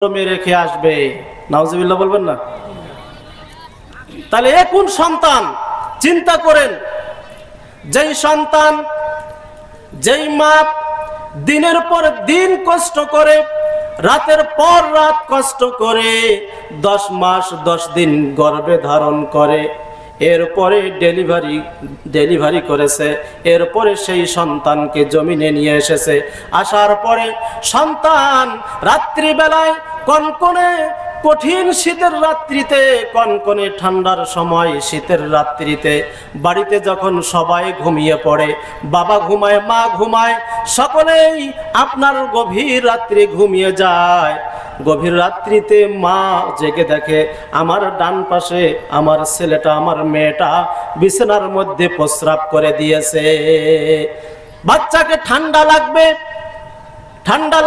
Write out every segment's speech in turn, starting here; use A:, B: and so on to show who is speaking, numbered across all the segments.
A: রেখে আসবে। নাউজুবিল্লাহ বলবেন না? তাহলে কোন সন্তান চিন্তা করেন, যেই সন্তান, যেই মা দিনের পর দিন কষ্ট করে, রাতের পর রাত কষ্ট করে 10 মাস 10 দিন গর্ভে ধারণ করে, এরপরে ডেলিভারি করেছে, এরপরে সেই সন্তানকে জমিনে নিয়ে এসেছে। আসার পরে সন্তান রাত্রিবেলায় কনকনে কঠিন শীতের রাত্রিতে, কনকনে ঠান্ডার সময় শীতের রাত্রিতে বাড়িতে যখন সবাই ঘুমিয়ে পড়ে, বাবা ঘুমায়, মা ঘুমায়, সকলেই আপনার গভীর রাত্রে ঘুমিয়ে যায়। গভীর রাত্রিতে মা জেগে দেখে আমার ডান পাশে আমার ছেলেটা, আমার মেয়েটা বিছানার মধ্যে প্রস্রাব করে দিয়েছে। বাচ্চাকে ঠান্ডা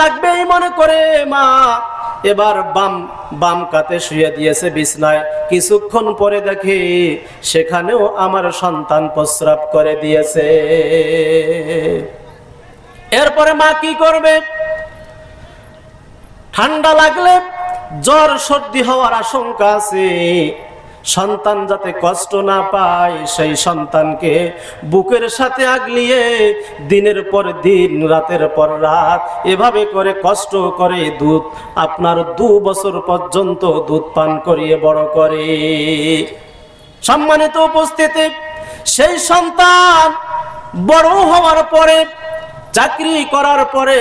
A: লাগবে এই মনে করে মা এবার বাম কাতে শুয়ে দিয়েছে বিছনায়। কিছুক্ষণ পরে দেখে সেখানেও আমার সন্তান প্রস্রাব করে দিয়েছে। এরপরে মা কি করবে? ঠান্ডা লাগলে জ্বর সর্দি হওয়ার আশঙ্কা আছে, সন্তান যাতে কষ্ট না পায় সেই সন্তানকে বুকের সাথে আগলিয়ে দিনের পর দিন, রাতের পর রাত এভাবে করে কষ্ট করে দুধ আপনার 2 বছর পর্যন্ত দুধ পান করিয়ে বড় করে। সম্মানিত উপস্থিতি, সেই সন্তান বড় হওয়ার পরে, চাকরি করার পরে,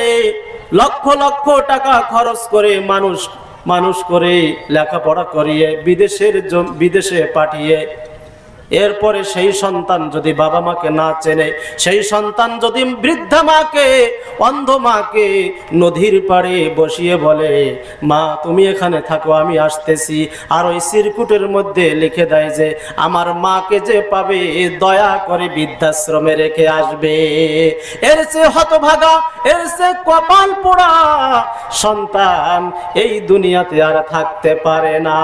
A: লক্ষ লক্ষ টাকা খরচ করে মানুষ করে লেখাপড়া করিয়ে বিদেশে পাঠিয়ে, এরপরে সেই সন্তান যদি বাবা মাকে না চেনে, সেই সন্তান যদি বৃদ্ধা মাকে, অন্ধ মাকে নদীর পাড়ে বসিয়ে বলে মা তুমি এখানে থাকো আমি আসতেছি, আর ওই সিরকুটের মধ্যে লিখে দেয় যে আমার মাকে যে পাবে দয়া করে বৃদ্ধাশ্রমে রেখে আসবে, এর চেয়ে হতভাগা, এর চেয়ে কপাল পোড়া সন্তান এই দুনিয়াতে আর থাকতে পারে না।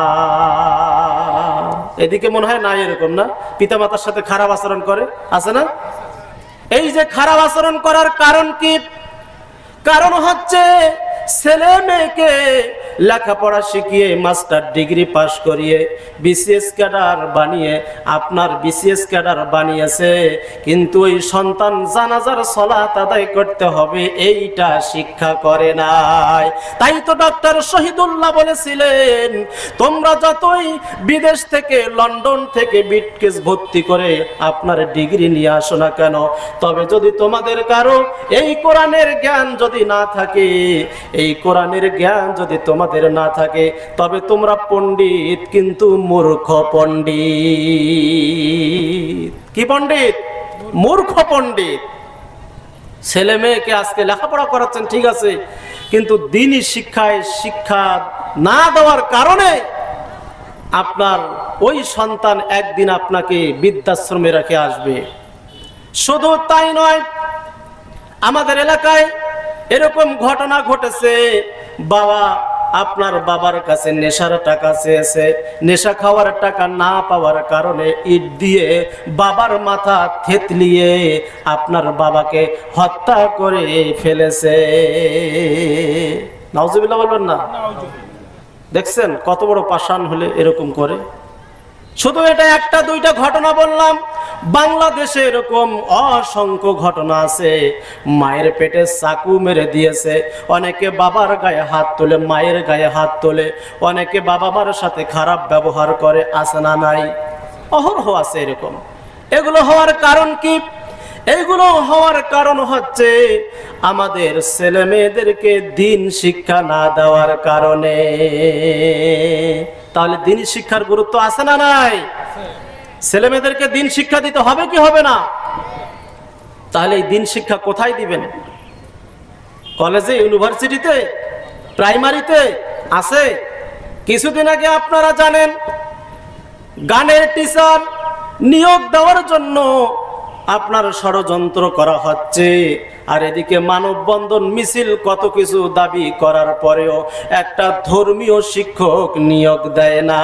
A: এদিকে মনে হয় না এরকম না, পিতামাতার সাথে খারাপ আচরণ করে, আছে না? এই যে খারাপ আচরণ করার কারণ কি? কারণ হচ্ছে ছেলে মেয়েকে লেখাপড়া শিখিয়ে মাস্টার ডিগ্রি পাশ করিয়ে বিসিএস ক্যাডার বানিয়ে, আপনার বিসিএস ক্যাডার বানিয়েছে, কিন্তু ওই সন্তান জানাজার সালাত আদায় করতে হবে এইটা শিক্ষা করে নাই। তাই তো ডক্টর শহীদুল্লাহ বলেছিলেন তোমরা যতই বিদেশ থেকে, লন্ডন থেকে বিটকেস ভর্তি করে আপনার ডিগ্রি নিয়ে আসো না কেন, তবে যদি তোমাদের কারো এই কোরআনের জ্ঞান যদি না থাকে, এই কোরআনের জ্ঞান যদি তোমাদের না থাকে, তবে তোমরা পণ্ডিত কিন্তু মূর্খ পণ্ডিত। কি পণ্ডিত? মূর্খ পণ্ডিত। ছেলে মেয়েকে আজকে লেখাপড়া করাচ্ছেন ঠিক আছে, কিন্তু দ্বীনি শিক্ষা না দেওয়ার কারণে আপনার ওই সন্তান একদিন আপনাকে বৃদ্ধাশ্রমে রেখে আসবে। শুধু তাই নয়, আমাদের এলাকায় এরকম ঘটনা ঘটেছে, আপনার বাবার কাছে নেশার টাকা চেয়েছে, নেশা খাওয়ার টাকা না পাওয়ার কারণে ইট দিয়ে বাবার মাথা থেতলিয়ে আপনার বাবাকে হত্যা করে ফেলেছে। নাউজুবিল্লাহ বলবেন না? দেখছেন কত বড় পাষাণ হলে এরকম করে? শুধু এটা একটা দুইটা ঘটনা বললাম, বাংলাদেশে এরকম অসংখ্য ঘটনা আছে। মায়ের পেটে চাকু মেরে দিয়েছে, অনেকে বাবার গায়ে হাত তোলে, মায়ের গায়ে হাত তোলে, অনেকে বাবা মার সাথে খারাপ ব্যবহার করে, আছে না নাই? অহরহ আছে এরকম। এগুলো হওয়ার কারণ কি? এইগুলো হওয়ার কারণ হচ্ছে আমাদের ছেলে মেয়েদেরকে দ্বীন শিক্ষা না দেওয়ার কারণে। তাহলে দ্বীন শিক্ষার গুরুত্ব আছে না নাই? ছেলে মেয়েদেরকে দ্বীন শিক্ষা দিতে হবে কি হবে না? তাহলে এই দ্বীন শিক্ষা কোথায় দিবেন? কলেজে, ইউনিভার্সিটিতে, প্রাইমারিতে আছে? কিছুদিন আগে আপনারা জানেন গানের টিচার নিয়োগ দেওয়ার জন্য আপনার ষড়যন্ত্র করা হচ্ছে, আর এদিকে মানববন্ধন মিছিল কত কিছু দাবি করার পরেও একটা ধর্মীয় শিক্ষক নিয়োগ দেয় না।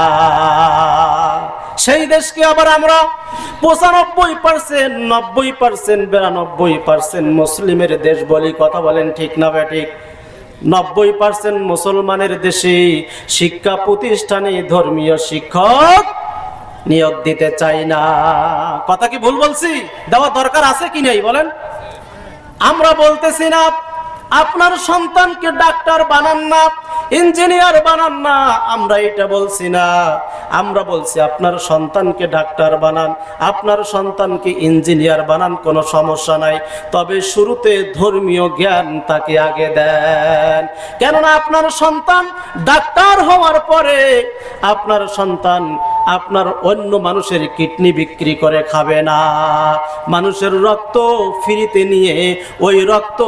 A: সেই দেশকে আবার আমরা 95%, 90%, 92% মুসলিমের দেশ বলি। কথা বলেন ঠিক না বেঠিক? 90% মুসলমানের দেশে শিক্ষা প্রতিষ্ঠানে ধর্মীয় শিক্ষক নিয়োগ দিতে চাই না। কথা কি ভুল বলছি? দেওয়া দরকার আছে কি নাই বলেন? আমরা বলতেছি না আপনার সন্তানকে ডাক্তার বানান না, ইঞ্জিনিয়ার বানান না, আমরা এটা বলছি না। আমরা বলছি আপনার সন্তানকে ডাক্তার বানান, আপনার সন্তানকে ইঞ্জিনিয়ার বানান, কোনো সমস্যা নাই, তবে শুরুতে ধর্মীয় জ্ঞান তাকে আগে দেন। কেননা আপনার সন্তান ডাক্তার হওয়ার পরে আপনার সন্তান আপনার অন্য মানুষের কিডনি বিক্রি করে খাবে না, মানুষের রক্ত ফ্রিতে নিয়ে ওই রক্ত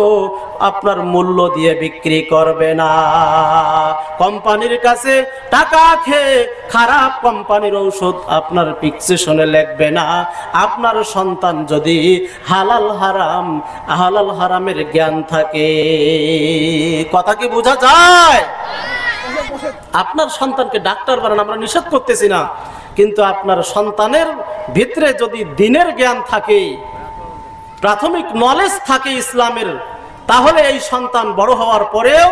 A: আপনার মূল্য দিয়ে বিক্রি করবে না, কোম্পানির কাছে টাকা খেয়ে খারাপ কোম্পানির ঔষধ আপনার প্রেসক্রিপশনে লিখবে না। আপনার সন্তান যদি হালাল হারামের জ্ঞান থাকে, কথা কি বোঝা যায়? আপনার সন্তানকে ডাক্তার বানান আমরা নিষেধ করতেছি না, কিন্তু আপনার সন্তানের ভিতরে যদি দ্বীনের জ্ঞান থাকে, প্রাথমিক নলেজ থাকে ইসলামের, তাহলে এই সন্তান বড় হওয়ার পরেও,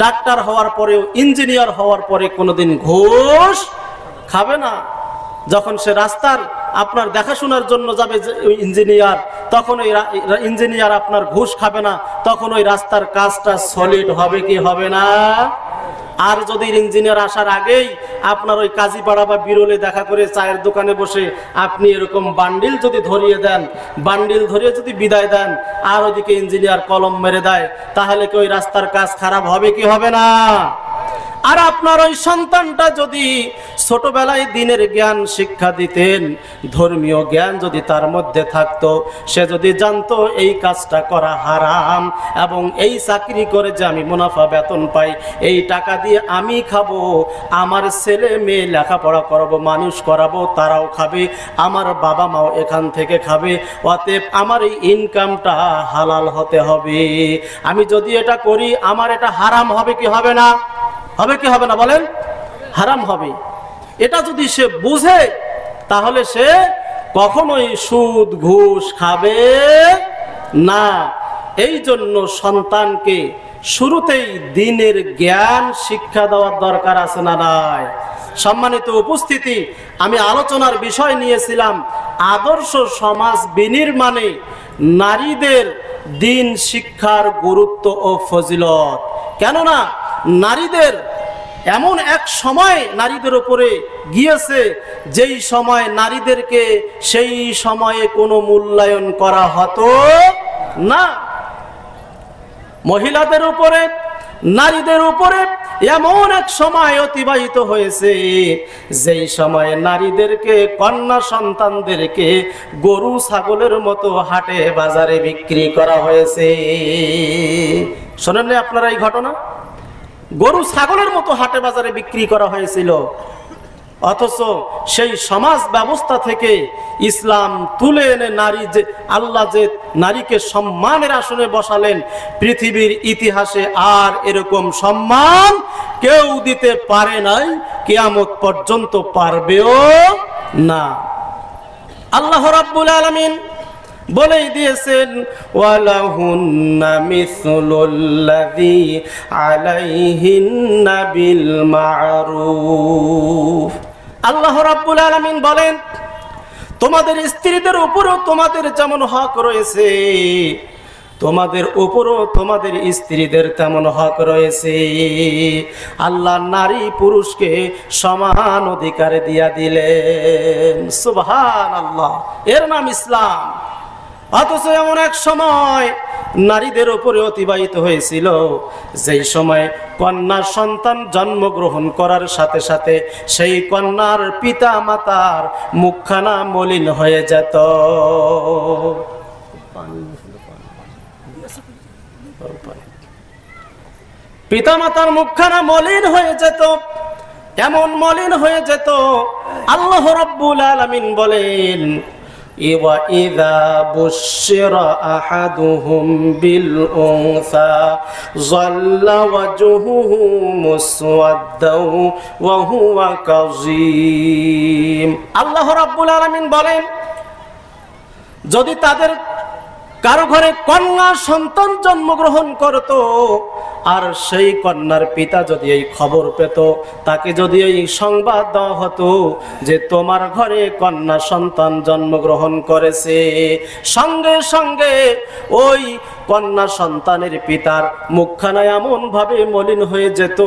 A: ডাক্তার হওয়ার পরেও, ইঞ্জিনিয়ার হওয়ার পরে কোনোদিন ঘুষ খাবে না। যখন সে রাস্তার আপনার দেখাশোনার জন্য যাবে ওই ইঞ্জিনিয়ার, তখন ওই ইঞ্জিনিয়ার আপনার ঘুষ খাবে না, তখন ওই রাস্তার কাজটা সলিড হবে কি হবে না? আর যদি ইঞ্জিনিয়ার আসার আগেই আপনার ওই কাজীপাড়া বা বিরলে দেখা করে চায়ের দোকানে বসে আপনি এরকম বান্ডিল যদি ধরিয়ে দেন, বান্ডিল ধরিয়ে যদি বিদায় দেন, আর ওইদিকে ইঞ্জিনিয়ার কলম মেরে দেয়, তাহলে কি ওই রাস্তার কাজ খারাপ হবে কি হবে না? আর আপনার ওই সন্তানটা যদি ছোটবেলায় দ্বীনের জ্ঞান শিক্ষা দিতেন, ধর্মীয় জ্ঞান যদি তার মধ্যে থাকতো, সে যদি জানতো এই কাজটা করা হারাম এবং এই চাকরি করে যে আমি মুনাফা বেতন পাই, এই টাকা দিয়ে আমি খাবো, আমার ছেলে মেয়ে লেখাপড়া করাবো, মানুষ করাবো, তারাও খাবে, আমার বাবা মাও এখান থেকে খাবে, অতএব আমার এই ইনকামটা হালাল হতে হবে। আমি যদি এটা করি আমার এটা হারাম হবে কি হবে না? হবে কি হবে না বলেন? হারাম হবে। এটা যদি সে বুঝে তাহলে সে কখনোই সুদ ঘুষ খাবে না। এই জন্য সন্তানকে শুরুতেই দ্বীনের জ্ঞান শিক্ষা দেওয়ার দরকার আছে না নাই? সম্মানিত উপস্থিতি, আমি আলোচনার বিষয় নিয়েছিলাম আদর্শ সমাজ বিনির্মাণে নারীদের দ্বীন শিক্ষার গুরুত্ব ও ফজিলত। কেননা নারীদের এমন এক সময় নারীদের উপরে গিয়েছে যেই সময় নারীদেরকে সেই সময়ে কোনো মূল্যায়ন করা হতো না। মহিলাদের উপরে, নারীদের উপরে এমন এক সময় অতিবাহিত হয়েছে যেই সময়ে নারীদেরকে, কন্যা সন্তানদেরকে গরু ছাগলের মতো হাটে বাজারে বিক্রি করা হয়েছে। শোনেন না আপনারা এই ঘটনা? গরু ছাগলের মতো হাটে বাজারে বিক্রি করা হয়েছিল। অথচ সেই সমাজ ব্যবস্থা থেকে ইসলাম তুলে এনে নারী যে, আল্লাহ যে নারীকে সম্মানের আসনে বসালেন, পৃথিবীর ইতিহাসে আর এরকম সম্মান কেউ দিতে পারে নাই, কিয়ামত পর্যন্ত পারবেও না। আল্লাহ রাব্বুল আলামিন বলেই দিয়েছেন, ওয়ালাহুন্না মিসলুল্লাযী আলাইহিন্না বিল মা'রুফ। আল্লাহ রাব্বুল আলামিন বলেন, তোমাদের স্ত্রীদের উপরও তোমাদের যেমন হক রয়েছে, তোমাদের উপরও তোমাদের স্ত্রীদের তেমন হক রয়েছে। আল্লাহ নারী পুরুষকে সমান অধিকার দিয়া দিলেন। সুবহানাল্লাহ, এর নাম ইসলাম। অথচ এমন এক সময় নারীদের উপরে অতিবাহিত হয়েছিল যেই সময় কন্যা সন্তান জন্মগ্রহণ করার সাথে সাথে সেই কন্যার পিতা মাতার মুখখানা মলিন হয়ে যেত। পিতা মাতার মুখখানা মলিন হয়ে যেত, এমন মলিন হয়ে যেত, আল্লাহ রাব্বুল আলামিন বলেন, وَإِذَا بُشِّرَ أَحَدُهُمْ بِالْأُنثَى ظَلَّ وَجْهُهُ مُسْوَدًّا وَهُوَ كَظِيمٌ। আল্লাহ রাব্বুল আলামিন বলেন, যদি তাদের কারো ঘরে কন্যা সন্তান জন্মগ্রহণ করত, আর সেই কন্যার পিতা যদি এই খবর পেত, তাকে যদি এই সংবাদ দেওয়া হতো যে তোমার ঘরে কন্যা সন্তান জন্মগ্রহণ করেছে, সঙ্গে সঙ্গে ওই কন্যা সন্তানের পিতার মুখখানা এমন ভাবে মলিন হয়ে যেত,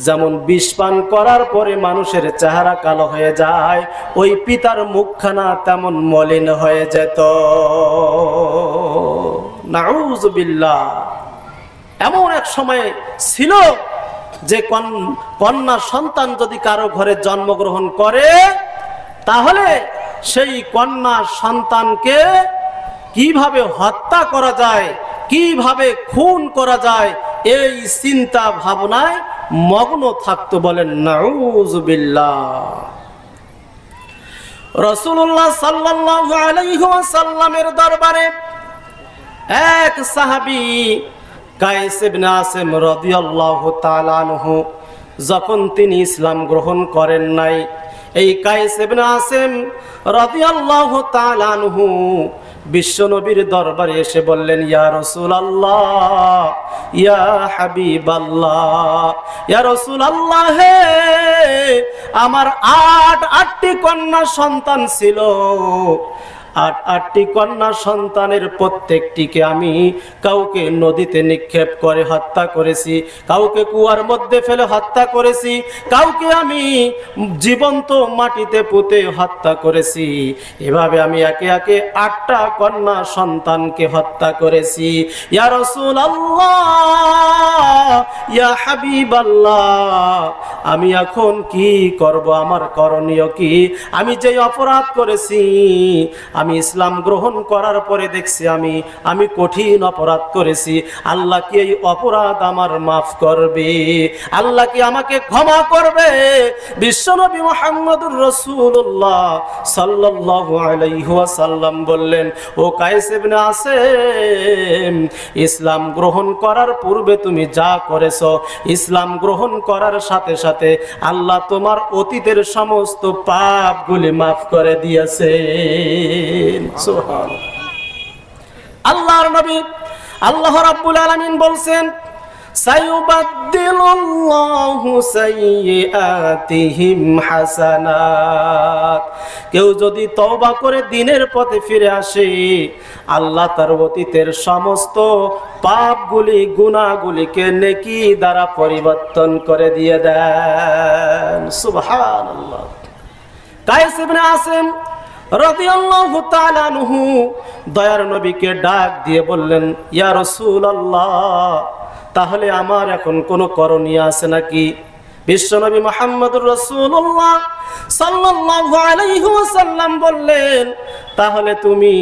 A: যেমন বিষ পান করার পরে মানুষের চেহারা কালো হয়ে যায়, ওই পিতার মুখখানা তেমন মলিন হয়ে যেত। নাউযুবিল্লাহ। এমন এক সময় ছিল যে কন্যা সন্তান যদি কারো ঘরে জন্মগ্রহণ করে, তাহলে সেই কন্যা সন্তানকে কিভাবে হত্যা করা যায়, কিভাবে খুন করা যায়, এই চিন্তা ভাবনায় মগ্ন থাকতো। বলেন নাউযুবিল্লাহ। রাসূলুল্লাহ সাল্লাল্লাহু আলাইহি ওয়াসাল্লামের দরবারে এক সাহাবী কায়েস ইবনে আসিম রাদিয়াল্লাহু তাআলা আনহু, যখন তিনি ইসলাম গ্রহণ করেন নাই, এই কায়েস ইবনে আসিম রাদিয়াল্লাহু তাআলা আনহু বিশ্বনবীর দরবারে এসে বললেন, ইয়া রাসূলুল্লাহ, ইয়া হাবিবাল্লাহ, ইয়া রাসূলুল্লাহ, হে আমার আটটি কন্যা সন্তান ছিল, আটটি কন্যা সন্তানের প্রত্যেকটিকে আমি কাউকে নদীতে নিক্ষেপ করে হত্যা করেছি, কাউকে কুয়ার মধ্যে ফেলে হত্যা করেছি, কাউকে আমি জীবন্ত মাটিতে পুঁতে হত্যা করেছি। এভাবে আমি একে একে 8টা কন্যা সন্তানকে হত্যা করেছি। ইয়া রাসূলুল্লাহ, ইয়া হাবিবাল্লাহ, আমি এখন কি করব? আমার করণীয় কি? আমি যে অপরাধ করেছি, আমি ইসলাম গ্রহণ করার পরে দেখছি আমি কঠিন অপরাধ করেছি। আল্লাহ কি এই অপরাধ আমার মাফ করবে? আল্লাহ কি আমাকে ক্ষমা করবে? বিশ্বনবী মুহাম্মদুর রাসূলুল্লাহ সাল্লাল্লাহু আলাইহি ওয়াসাল্লাম বললেন, ও কায়েস ইবনে আসিম, ইসলাম গ্রহণ করার পূর্বে তুমি যা করেছো, ইসলাম গ্রহণ করার সাথে সাথে আল্লাহ তোমার অতীতের সমস্ত পাপগুলি মাফ করে দিয়েছে। সুবহানাল্লাহ। আল্লাহর নবী আল্লাহ রাব্বুল আলামিন বলছেন, সাইয়ুবাদদিলুল্লাহু সাইয়্যাতিহিম হাসানাত। কেউ যদি তওবা করে দ্বীনের পথে ফিরে আসে, আল্লাহ তার অতীতের সমস্ত পাপগুলি, গুনাহগুলিকে নেকি দ্বারা পরিবর্তন করে দিয়ে দেন। সুবহানাল্লাহ। কায়েস ইবনে আসিম রাদিয়াল্লাহু তাআলা আনহু দয়ার নবীকে ডাক দিয়ে বললেন, ইয়া রাসূলুল্লাহ, তাহলে আমার এখন কোনো করণীয় আছে নাকি? বিশ্বনবী মুহাম্মদুর রাসূলুল্লাহ সাল্লাল্লাহু আলাইহি ওয়াসাল্লাম বললেন, তাহলে তুমি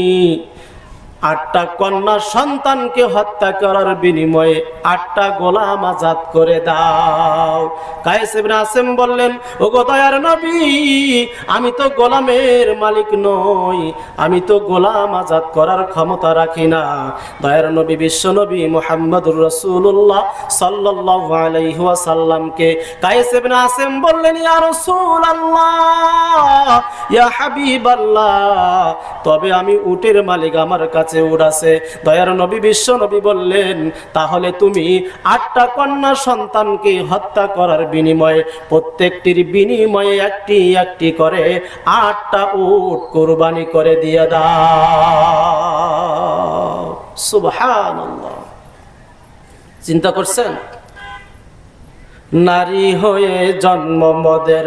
A: 8টা কন্যা সন্তানকে হত্যা করার বিনিময়ে 8টা গোলাম আজাদ করে দাও। কায়েস ইবনে আসিম বললেন, ওগো দয়ার নবী, আমি তো গোলামের মালিক নই, আমি তো গোলাম আজাদ করার ক্ষমতা রাখি না। দয়ার নবী বিশ্বনবী মুহাম্মদুর রাসূলুল্লাহ সাল্লাল্লাহু আলাইহি ওয়াসাল্লামকে কায়েস ইবনে আসিম বললেন, ইয়া রাসূলুল্লাহ, ইয়া হাবিবাল্লাহ, তবে আমি উটের মালিক, আমার কাছে উট আছে। দয়ার নবী বিশ্ব নবী বললেন, তাহলে তুমি 8টা কন্যা সন্তানকে হত্যা করার বিনিময়ে, প্রত্যেকটির বিনিময়ে একটি একটি করে 8টা উট কুরবানি করে দিয়ে দাও। সুবহানাল্লাহ। চিন্তা করছেন? নারী হয়ে জন্ম মোদের,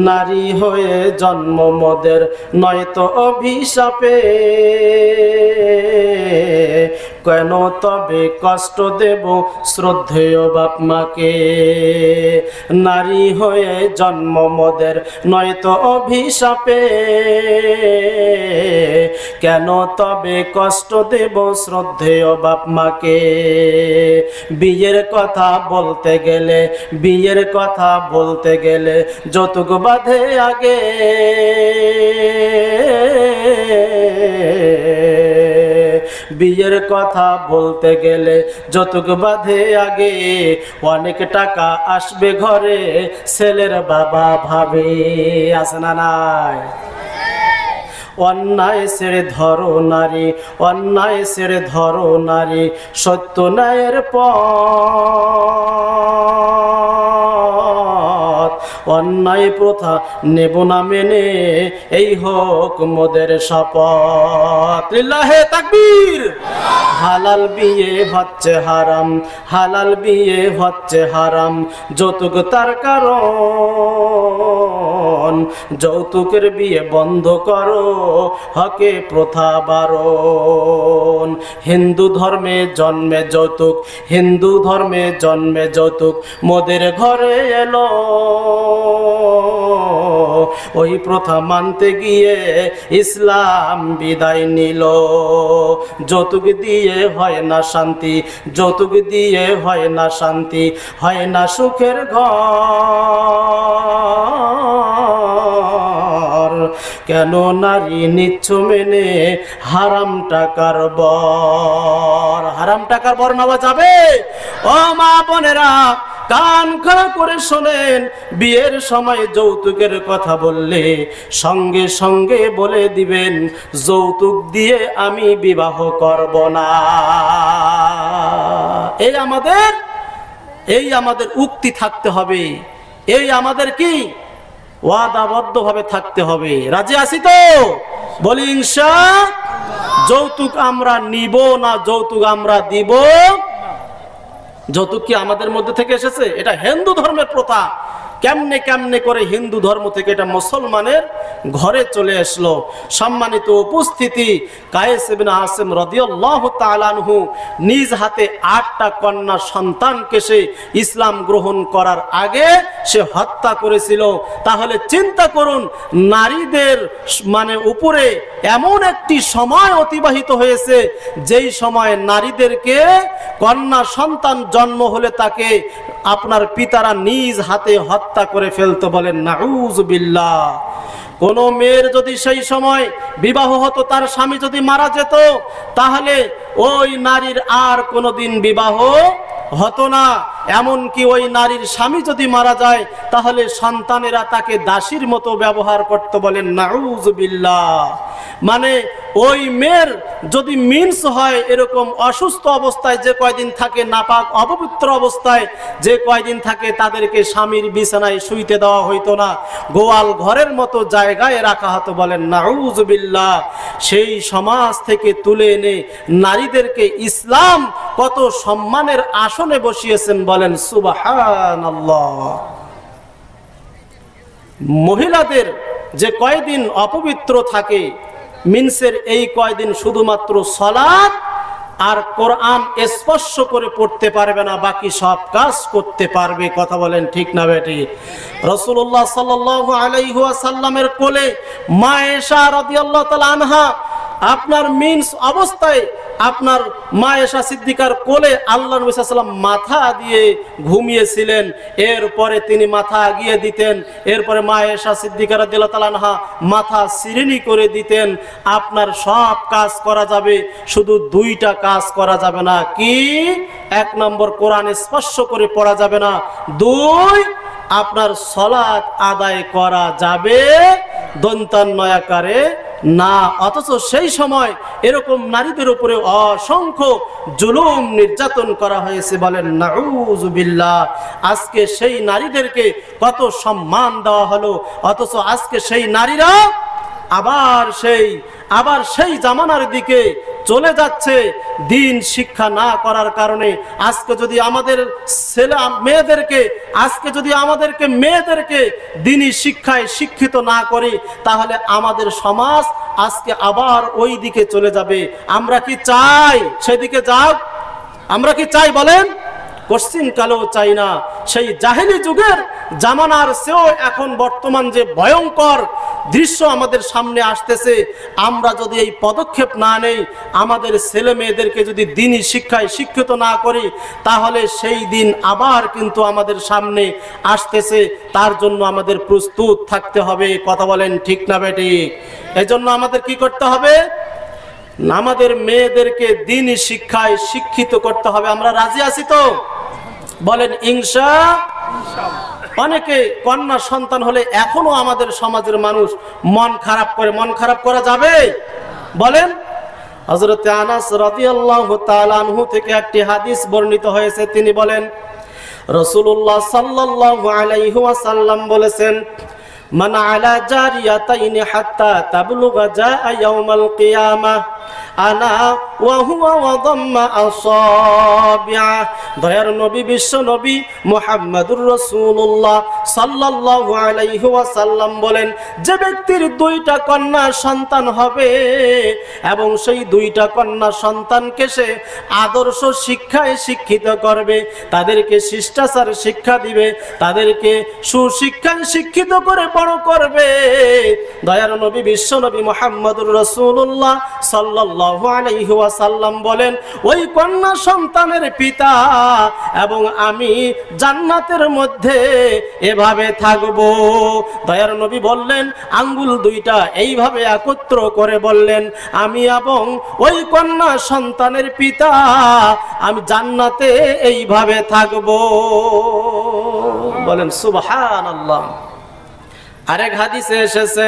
A: নারী হয়ে জন্ম মোদের, নয়তো অভিশাপে, কেন তবে কষ্ট দেব শ্রদ্ধেয় বাপ মাকে। নারী হয়ে জন্ম মোদের, নয়তো অভিশাপে, কেন তবে কষ্ট দেব শ্রদ্ধেয় বাপ মাকে। বিয়ের কথা বলতে গেলে, বিয়ের কথা বলতে গেলে যৌতুক বাঁধে আগে, বিয়ের কথা বলতে গেলে যৌতুক বাঁধে আগে, অনেক টাকা আসবে ঘরে ছেলের বাবা ভাবে। আছে না নাই? অন্যায় ছেড়ে ধরো নারী, অন্যায় ছেড়ে ধরো নারী, সত্য ন্যায়ের পথ, অন্যায় প্রথা নেব না মেনে, এই হোক মোদের শপথ। লিল্লাহে তাকবীর। হালাল বিয়ে হচ্ছে হারাম, হালাল বিয়ে হচ্ছে হারাম, যৌতুক তার কারণ, যৌতুকের বিয়ে বন্ধ করো, হকে প্রথা বারণ। হিন্দু ধর্মে জন্মে যৌতুক, হিন্দু ধর্মে জন্মে যৌতুক, মোদের ঘরে এলো, ওই প্রথা মানতে গিয়ে ইসলাম বিদায় নিল। যৌতুক দিয়ে হয় না শান্তি, যৌতুক দিয়ে হয় না শান্তি, হয় না সুখের ঘর, কেন নারী নিচ্ছ মেনে হারাম টাকার বর। হারাম টাকার বর নেওয়া যাবে? ও মা বোনেরা, কান খাড়া করে শোনেন, বিয়ের সময় যৌতুকের কথা বললে সঙ্গে সঙ্গে বলে দিবেন, যৌতুক দিয়ে আমি বিবাহ করব না। এই আমাদের উক্তি থাকতে হবে, এই আমাদের কি ওয়াদাবদ্ধ ভাবে থাকতে হবে। রাজি আছি তো? বলি ইনশাআল্লাহ। যৌতুক আমরা নিব না, যৌতুক আমরা দিব। যৌতুক কি আমাদের মধ্যে থেকে এসেছে? এটা হিন্দু ধর্মের প্রথা। কেমনে কেমনে করে হিন্দু ধর্ম থেকে এটা মুসলমানের ঘরে চলে আসলো। সম্মানিত উপস্থিতি, কায়েস ইবনে আসিম রাদিয়াল্লাহু তাআলা আনহু নিজ হাতে 8টা কন্যা সন্তানকে সে ইসলাম গ্রহণ করার আগে সে হত্যা করেছিল। তাহলে চিন্তা করুন, নারীদের উপরে এমন একটি সময় অতিবাহিত হয়েছে যেই সময় নারীদেরকে কন্যা সন্তান জন্ম হলে তাকে আপনার পিতারা নিজ হাতে হত্যা করে ফেলতো। বলেন নাউযুবিল্লাহ। কোন মেয়ের যদি সেই সময় বিবাহ হতো, তার স্বামী যদি মারা যেত, তাহলে ওই নারীর আর কোনোদিন বিবাহ হতো না। এমনকি ওই নারীর স্বামী যদি মারা যায়, তাহলে সন্তানেরা তাকে দাসীর মতো ব্যবহার করত। বলেন নাউযুবিল্লাহ। মানে ওই মেয়ের যদি মিন্স হয়, এরকম অসুস্থ অবস্থায় যে কয়দিন থাকে, নাপাক অপবিত্র অবস্থায় যে কয়দিন থাকে, তাদেরকে স্বামীর বিছানায় শুইতে দেওয়া হইতো না, গোয়াল ঘরের মতো জায়গায় রাখা হতো। বলেন নাউযুবিল্লাহ। সেই সমাজ থেকে তুলে এনে নারীদেরকে ইসলাম কত সম্মানের আসনে বসিয়েছেন। বলেন সুবহানাল্লাহ। মহিলাদের যে কয়দিন অপবিত্র থাকে, মিন্সের এই কয়দিন শুধুমাত্র সালাত আর কোরআন স্পর্শ করে পড়তে পারবে না, বাকি সব কাজ করতে পারবে। কথা বলেন ঠিক না বেটি? রাসূলুল্লাহ সাল্লাল্লাহু আলাইহি ওয়াসাল্লামের কোলে মা আয়েশা রাদিয়াল্লাহু তাআলা আনহা আপনার মিন্স অবস্থায় আপনার মা আয়েশা সিদ্দিকার কোলে আল্লাহর নবী সাল্লাল্লাহু আলাইহি ওয়াসাল্লাম মাথা দিয়ে ঘুমিয়েছিলেন। এরপরে তিনি মাথা আগিয়ে দিতেন, এরপরে মা আয়েশা সিদ্দিকা রাদিয়াল্লাহু তাআলা আনহা মাথা সিরেনি করে দিতেন। আপনার সব কাজ করা যাবে, শুধু 2টা কাজ করা যাবে না। কি? 1 নম্বর, কোরআন স্পর্শ করে পড়া যাবে না। 2, আপনার সালাত আদায় করা যাবে দন্তান্বয়াকারে না। অথচ সেই সময় এরকম নারীদের উপরে অসংখ্য জুলুম নির্যাতন করা হয়েছে। বলেন নাউযুবিল্লাহ। আজকে সেই নারীদেরকে কত সম্মান দেওয়া হলো, অথচ আজকে সেই নারীরা আবার সেই জামানার দিকে চলে যাচ্ছে। দিন শিক্ষা না করার কারণে আজকে যদি আমাদের মেয়েদেরকে দিনী শিক্ষায় শিক্ষিত না করি, তাহলে আমাদের সমাজ আজকে আবার ওই দিকে চলে যাবে। আমরা কি চাই সেদিকে যাক? আমরা কি চাই বলেন? কোশ্চিন কালেও চাই না। সেই জাহেলি যুগের জামানার চেয়েও এখন বর্তমান যে ভয়ঙ্কর দৃশ্য আমাদের সামনে আসতেছে, আমরা যদি এই পদক্ষেপ না নেই, আমাদের ছেলে মেয়েদেরকে যদি দ্বীনি শিক্ষায় শিক্ষিত না করি, তাহলে সেই দিন আবার কিন্তু আমাদের সামনে আসতেছে। তার জন্য আমাদের প্রস্তুত থাকতে হবে। কথা বলেন ঠিক না বেটি? এজন্য আমাদের কি করতে হবে? আমাদের মেয়েদেরকে দ্বীনি শিক্ষায় শিক্ষিত করতে হবে। আমরা রাজি আছি তো? বলেন ইনশাআল্লাহ। অনেকে কন্যা সন্তান হলে এখনো আমাদের সমাজের মানুষ মন খারাপ করে। মন খারাপ করা যাবে? বলেন। হযরত আনাস রাদিয়াল্লাহু তাআলা আনহু থেকে একটি হাদিস বর্ণিত হয়েছে, তিনি বলেন রাসূলুল্লাহ সাল্লাল্লাহু আলাইহি ওয়াসাল্লাম বলেছেন, মান আলা জারিয়াতাইনি হাত্তা তাবলুগা জাআ ইয়াউমাল কিয়ামাহ আনা ওয়া হুয়া ওয়া দাম্মা আসাবিআ। দয়ার নবী, বিশ্ব নবী মুহাম্মদুর রাসূলুল্লাহ সাল্লাল্লাহু আলাইহি ওয়াসাল্লাম বলেন, যে ব্যক্তির দুইটা কন্যা সন্তান হবে এবং সেই দুইটা কন্যা সন্তানকে সে আদর্শ শিক্ষায় শিক্ষিত করবে, তাদেরকে শিষ্টাচার শিক্ষা দিবে, তাদেরকে সুশিক্ষায় শিক্ষিত করে বড় করবে, দয়ার নবী বিশ্ব নবী মুহাম্মদুর রাসূলুল্লাহ সাল্লাল্লাহু আলাইহি ওয়াসাল্লাম বলেন, ওই কন্যা সন্তানের পিতা এবং আমি জান্নাতের মধ্যে এভাবে থাকব। দয়ার নবী বললেন, আঙ্গুল দুইটা এইভাবে একত্র করে বললেন, আমি এবং ওই কন্যা সন্তানের পিতা আমি জান্নাতে এইভাবে থাকব। বলেন সুবহানাল্লাহ। আরেক হাদিসে এসেছে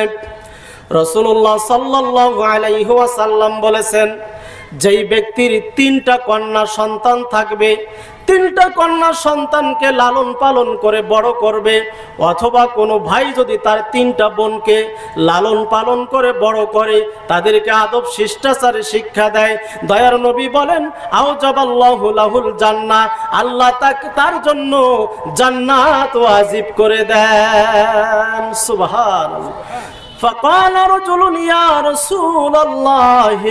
A: রাসূলুল্লাহ সাল্লাল্লাহু আলাইহি ওয়াসাল্লাম বলেছেন, যেই ব্যক্তির তিনটা কন্যা সন্তান থাকবে, তিনটা কন্যা সন্তানকে লালন পালন করে বড় করবে, অথবা কোনো ভাই যদি তার তিনটা বোনকে লালন পালন করে বড় করে, তাদেরকে আদব শিষ্টাচারে শিক্ষা দেয়, দয়ার নবী বলেন, আওজাবাল্লাহু লাহুল জান্নাহ, আল্লাহ তার জন্য জান্নাত ওয়াজিব করে দেন। সুবহানাল্লাহ। فقال رجل يا رسول الله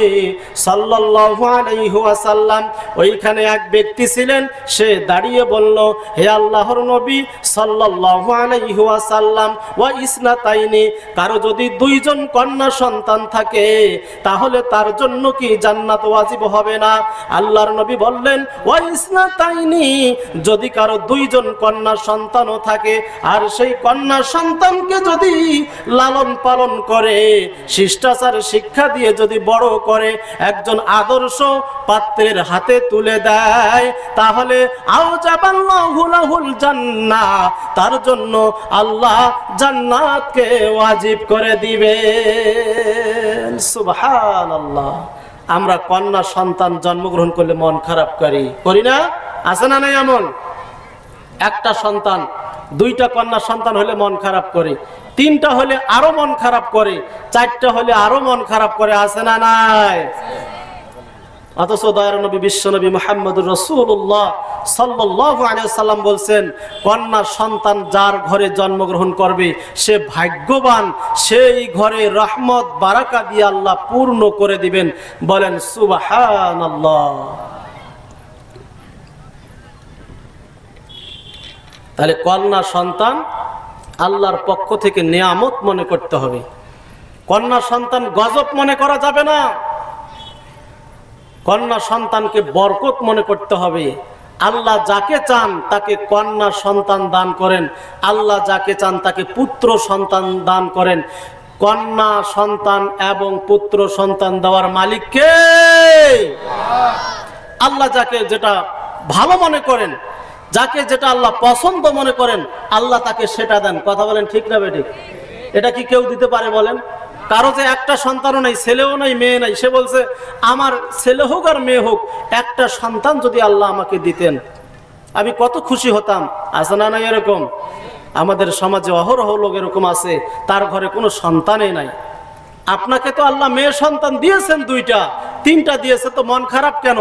A: صلى الله عليه وسلم, ওইখানে এক ব্যক্তি ছিলেন, সে দাঁড়িয়ে বলল, হে আল্লাহর নবী সাল্লাল্লাহু আলাইহি ওয়াসাল্লাম, ওয়া ইসনাতাইনি, কারো যদি দুইজন কন্যা সন্তান থাকে তাহলে তার জন্য কি জান্নাত ওয়াজিব হবে না? আল্লাহর নবী বললেন, ওয়া ইসনাতাইনি, যদি কারো দুইজন কন্যা সন্তানও থাকে আর সেই কন্যা সন্তানকে যদি লালন পালন করে শিষ্টাচার শিক্ষা দিয়ে যদি বড় করে একজন আদর্শ পাত্রের হাতে তুলে দেয়, তাহলে আওজাবাল্লাহু লাহুল জান্নাহ, তার জন্য আল্লাহ জান্নাতকে ওয়াজিব করে দিবেন। সুবহানাল্লাহ। আমরা কন্যা সন্তান জন্মগ্রহণ করলে মন খারাপ করি না? আছে না নাই এমন? একটা সন্তান, দুইটা কন্যা সন্তান হলে মন খারাপ করে, তিনটা হলে আরো মন খারাপ করে, চারটা হলে আরো মন খারাপ করে, আছে না নাই? অথচ দয়ার নবী বিশ্ব নবী মুহাম্মদুর রাসূলুল্লাহ সাল্লাল্লাহু আলাইহি ওয়াসাল্লাম বলছেন, কন্যা সন্তান যার ঘরে জন্মগ্রহণ করবে সে ভাগ্যবান, সেই ঘরে রহমত বারাকা দিয়ে আল্লাহ পূর্ণ করে দিবেন। বলেন সুবহানাল্লাহ। তাহলে কন্যা সন্তান আল্লাহর পক্ষ থেকে নিয়ামত মনে করতে হবে, কন্যা সন্তান গজব মনে করা যাবে না, কন্যা সন্তানকে বরকত মনে করতে হবে। আল্লাহ যাকে চান তাকে কন্যা সন্তান দান করেন, আল্লাহ যাকে চান তাকে পুত্র সন্তান দান করেন। কন্যা সন্তান এবং পুত্র সন্তান দেওয়ার মালিক কে? আল্লাহ যাকে যেটা ভালো মনে করেন, যাকে যেটা আল্লাহ পছন্দ মনে করেন, আল্লাহ তাকে সেটা দেন। কথা বলেন ঠিক না বেঠিক? এটা কি কেউ দিতে পারে বলেন? কারো যে একটা সন্তানও নাই, ছেলেও নাই, মেয়ে নাই, সে বলছে আমার ছেলে হোক আর মেয়ে হোক একটা সন্তান যদি আল্লাহ আমাকে দিতেন আমি কত খুশি হতাম। আছে না নাই এরকম? আমাদের সমাজে অহরহ লোক এরকম আছে, তার ঘরে কোনো সন্তানই নাই। আপনাকে তো আল্লাহ মেয়ে সন্তান দিয়েছেন, দুইটা তিনটা দিয়েছে, তো মন খারাপ কেন?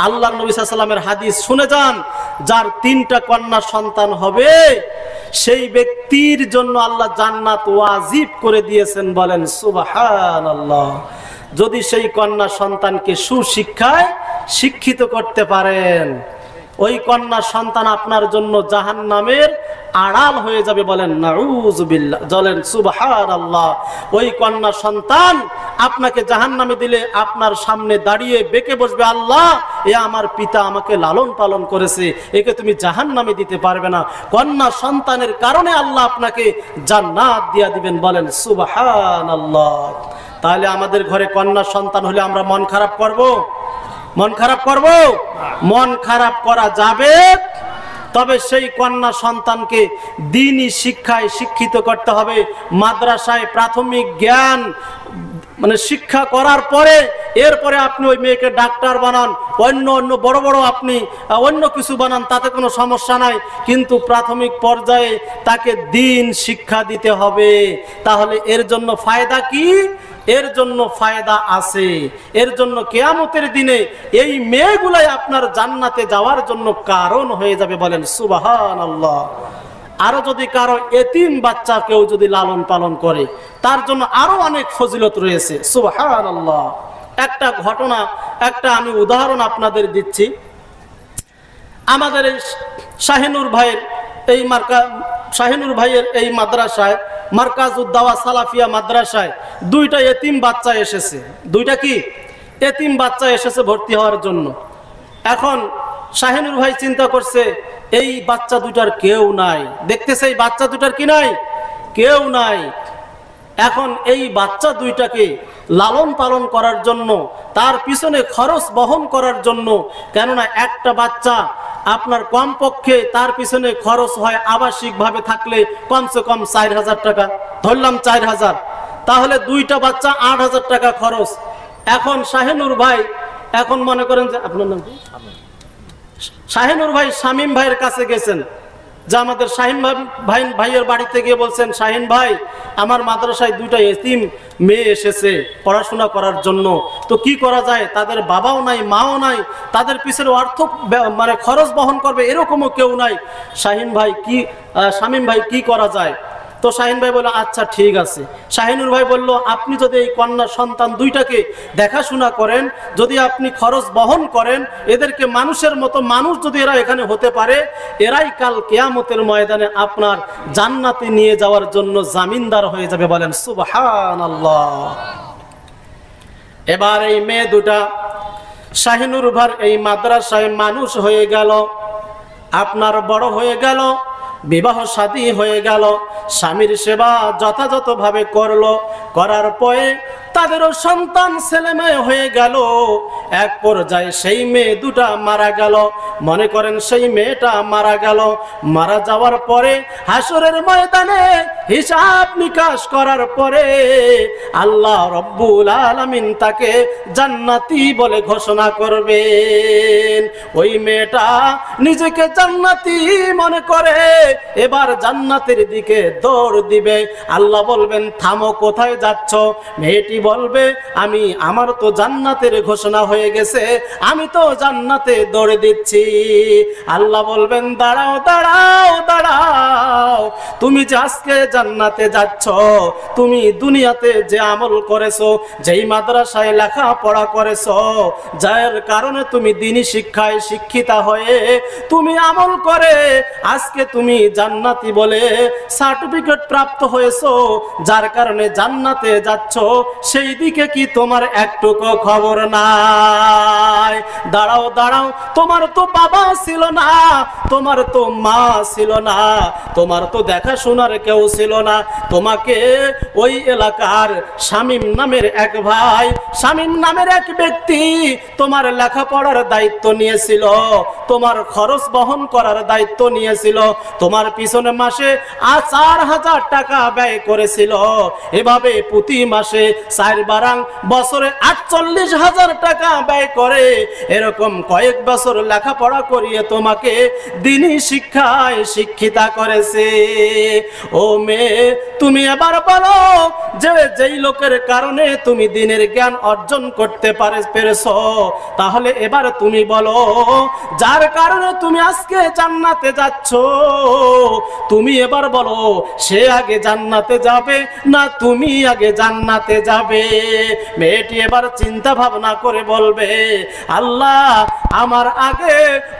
A: আল্লাহর নবী সাল্লাল্লাহু আলাইহি ওয়াসাল্লামের হাদিস শুনে যান, যার তিনটা কন্যা সন্তান হবে সেই ব্যক্তির জন্য আল্লাহ জান্নাত ওয়াজিব করে দিয়েছেন। বলেন সুবহানাল্লাহ। যদি সেই কন্যা সন্তানকে সুশিক্ষায় শিক্ষিত করতে পারেন, ওই কন্যা সন্তান আপনার জন্য জাহান্নামের আড়াল হয়ে যাবে। বলেন নাউযুবিল্লাহ, বলেন সুবহানাল্লাহ। ওই কন্যা সন্তান আপনাকে জাহান্নামে দিলে আপনার সামনে দাঁড়িয়ে বেঁকে বসবে, আল্লাহ এ আমার পিতা আমাকে লালন পালন করেছে, একে তুমি জাহান্নামে দিতে পারবে না। কন্যা সন্তানের কারণে আল্লাহ আপনাকে জান্নাত দিয়া দিবেন। বলেন সুবহানাল্লাহ। তাহলে আমাদের ঘরে কন্যা সন্তান হলে আমরা মন খারাপ করব? মন খারাপ করব? মন খারাপ করা যাবে তবে সেই কন্যা সন্তানকে দ্বীনি শিক্ষায় শিক্ষিত করতে হবে। মাদ্রাসায় প্রাথমিক জ্ঞান মানে শিক্ষা করার পরে এরপরে আপনি ওই মেয়েকে ডাক্তার বানান, অন্য বড় বড় আপনি অন্য কিছু বানান, তাতে কোনো সমস্যা নাই, কিন্তু প্রাথমিক পর্যায়ে তাকে দ্বীন শিক্ষা দিতে হবে। তাহলে এর জন্য ফায়দা কি? এর জন্য ফায়দা আছে। এর জন্য কিয়ামতের দিনে এই মেয়েগুলাই আপনার জান্নাতে যাওয়ার জন্য কারণ হয়ে যাবে। বলেন সুবহানাল্লাহ। আরো যদি কারো এতিম বাচ্চা কেউ যদি লালন পালন করে, তার জন্য আরো অনেক ফজিলত রয়েছে। সুবহানাল্লাহ। একটা ঘটনা, একটা আমি উদাহরণ আপনাদের দিচ্ছি। আমাদের এই শাহিনুর ভাইয়ের এই মাদ্রাসায়, মারকাজুদ দাওয়া সালাফিয়া মাদ্রাসায় দুইটা এতিম বাচ্চা এসেছে। দুইটা কি এতিম বাচ্চা এসেছে ভর্তি হওয়ার জন্য। এখন শাহিনুর ভাই চিন্তা করছে এই বাচ্চা দুটার কেউ নাই, দেখতেছে এই বাচ্চা দুটার কি নাই, কেউ নাই। এখন এই বাচ্চা দুইটাকে লালন পালন করার জন্য, তার পিছনে খরচ বহন করার জন্য, কেননা একটা বাচ্চা আপনার কমপক্ষে তার পিছনে খরচ হয় আবাসিক ভাবে থাকলে কমসে কম 4,000 টাকা, ধরলাম 4,000, তাহলে দুইটা বাচ্চা 8,000 টাকা খরচ। এখন শাহিনুর ভাই, এখন মনে করেন যে আপনার নাম কি? শাহিনুর ভাই শামীম ভাইয়ের কাছে গেছেন, যে আমাদের শাহিন ভাইয়ের বাড়িতে গিয়ে বলছেন, শাহিন ভাই আমার মাদ্রাসায় দুইটা এতিম মেয়ে এসেছে পড়াশোনা করার জন্য, তো কি করা যায়? তাদের বাবাও নাই, মাও নাই, তাদের পিছনে অর্থ মানে খরচ বহন করবে এরকমও কেউ নাই। শামীম ভাই কি করা যায়? তো শাহিন ভাই বলল আচ্ছা ঠিক আছে। শাহিনুর ভাই বলল আপনি যদি এই কন্যা সন্তান দুইটাকে দেখাশোনা করেন, যদি আপনি খরচ বহন করেন, এদেরকে মানুষের মতো মানুষ যদি এরা এখানে হতে পারে, এরাই কাল কিয়ামতের ময়দানে আপনার জান্নাতে নিয়ে যাওয়ার জন্য জামিনদার হয়ে যাবে। বলেন সুবহানাল্লাহ। এবার এই মেয়ে দুটা শাহিনুর ভাইয়ের এই মাদ্রাসায় মানুষ হয়ে গেল, আপনার বড় হয়ে গেল, বিবাহ শাদী হয়ে গেল, স্বামীর সেবা যথাযথভাবে করলো, করার পরে তাদেরও সন্তান ছেলে মেয়ে হয়ে গেল। এক পর্যায়ে সেই মেয়ে দুটা মারা গেল। মনে করেন সেই মেয়েটা মারা গেল, মারা যাওয়ার পরে হাসরের ময়দানে হিসাব নিকাশ করার পরে আল্লাহ রব্বুল আলামিন তাকে জান্নাতি বলে ঘোষণা করবেন। ওই মেয়েটা নিজেকে জান্নাতি মনে করে এবার জান্নাতের দিকে দৌড় দিবে। আল্লাহ বলবেন থামো, কোথায় যাচ্ছ? মেয়েটি বলবে আমার তো জান্নাতের ঘোষণা হয়ে গেছে, আমি তো জান্নাতে দৌড়ে দিচ্ছি। আল্লাহ বলবেন দাঁড়াও দাঁড়াও দাঁড়াও, তুমি যে আজকে জান্নাতে যাচ্ছ, তুমি দুনিয়াতে যে আমল করেছো, যেই মাদ্রাসায় লেখাপড়া করেছো, যার কারণে তুমি দ্বীনি শিক্ষায় শিক্ষিতা হয়ে তুমি আমল করে আজকে তুমি জান্নাতি বলে সার্টিফিকেট প্রাপ্ত হয়েছো, যার কারণে জান্নাতে যাচ্ছ, সেই দিকে কি তোমার একটুকু খবর নাই? দাঁড়াও দাঁড়াও, তোমার তো বাবা ছিল না, তোমার তো মা ছিল না, তোমার তো দেখাশোনার কেউ ছিল না, তোমাকে ওই এলাকার শামীম নামের এক ভাই, শামীম নামের এক ব্যক্তি তোমার লেখাপড়ার দায়িত্ব নিয়েছিল, তোমার খরচ বহন করার দায়িত্ব নিয়েছিল, তোমার পিছনে মাসে 4,000 টাকা ব্যয় করেছিল। এভাবে প্রতি মাসে 4 বারাং বছরে 48,000 টাকা ব্যয় করে এরকম কয়েক বছর লেখাপড়া করিয়ে তোমাকে দ্বীনি শিক্ষায় শিক্ষিতা করেছে। ও মেয়ে, তুমি এবার বলো যে যেই লোকের কারণে তুমি দ্বীনের জ্ঞান অর্জন করতে পেরেছো, তাহলে এবার তুমি বলো যার কারণে তুমি আজকে জান্নাতে যাচ্ছ, তুমি এবার বলো সে আগে জান্নাতে যাবে না তুমি আগে জান্নাতে যাবে? মেয়েটি এবার চিন্তা ভাবনা করে বলবে আল্লাহ আমার আগে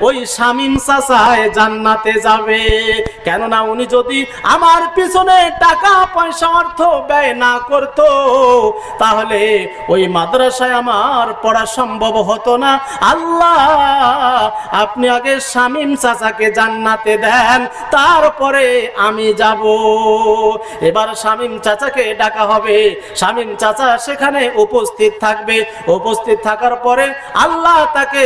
A: ওই শামীম চাচা জান্নাতে যাবে, কেননা উনি যদি আমার পিছনে টাকা পয়সা অর্থ ব্যয় না করত, তাহলে ওই মাদ্রাসায় আমার পড়া সম্ভব হতো না। আল্লাহ, আপনি আগে শামীম চাচাকে জান্নাতে দেন, তারপরে আমি যাব। এবার শামীম চাচাকে ডাকা হবে, শামীম চাচা সেখানে উপস্থিত থাকবে। উপস্থিত থাকার পরে আল্লাহ তাকে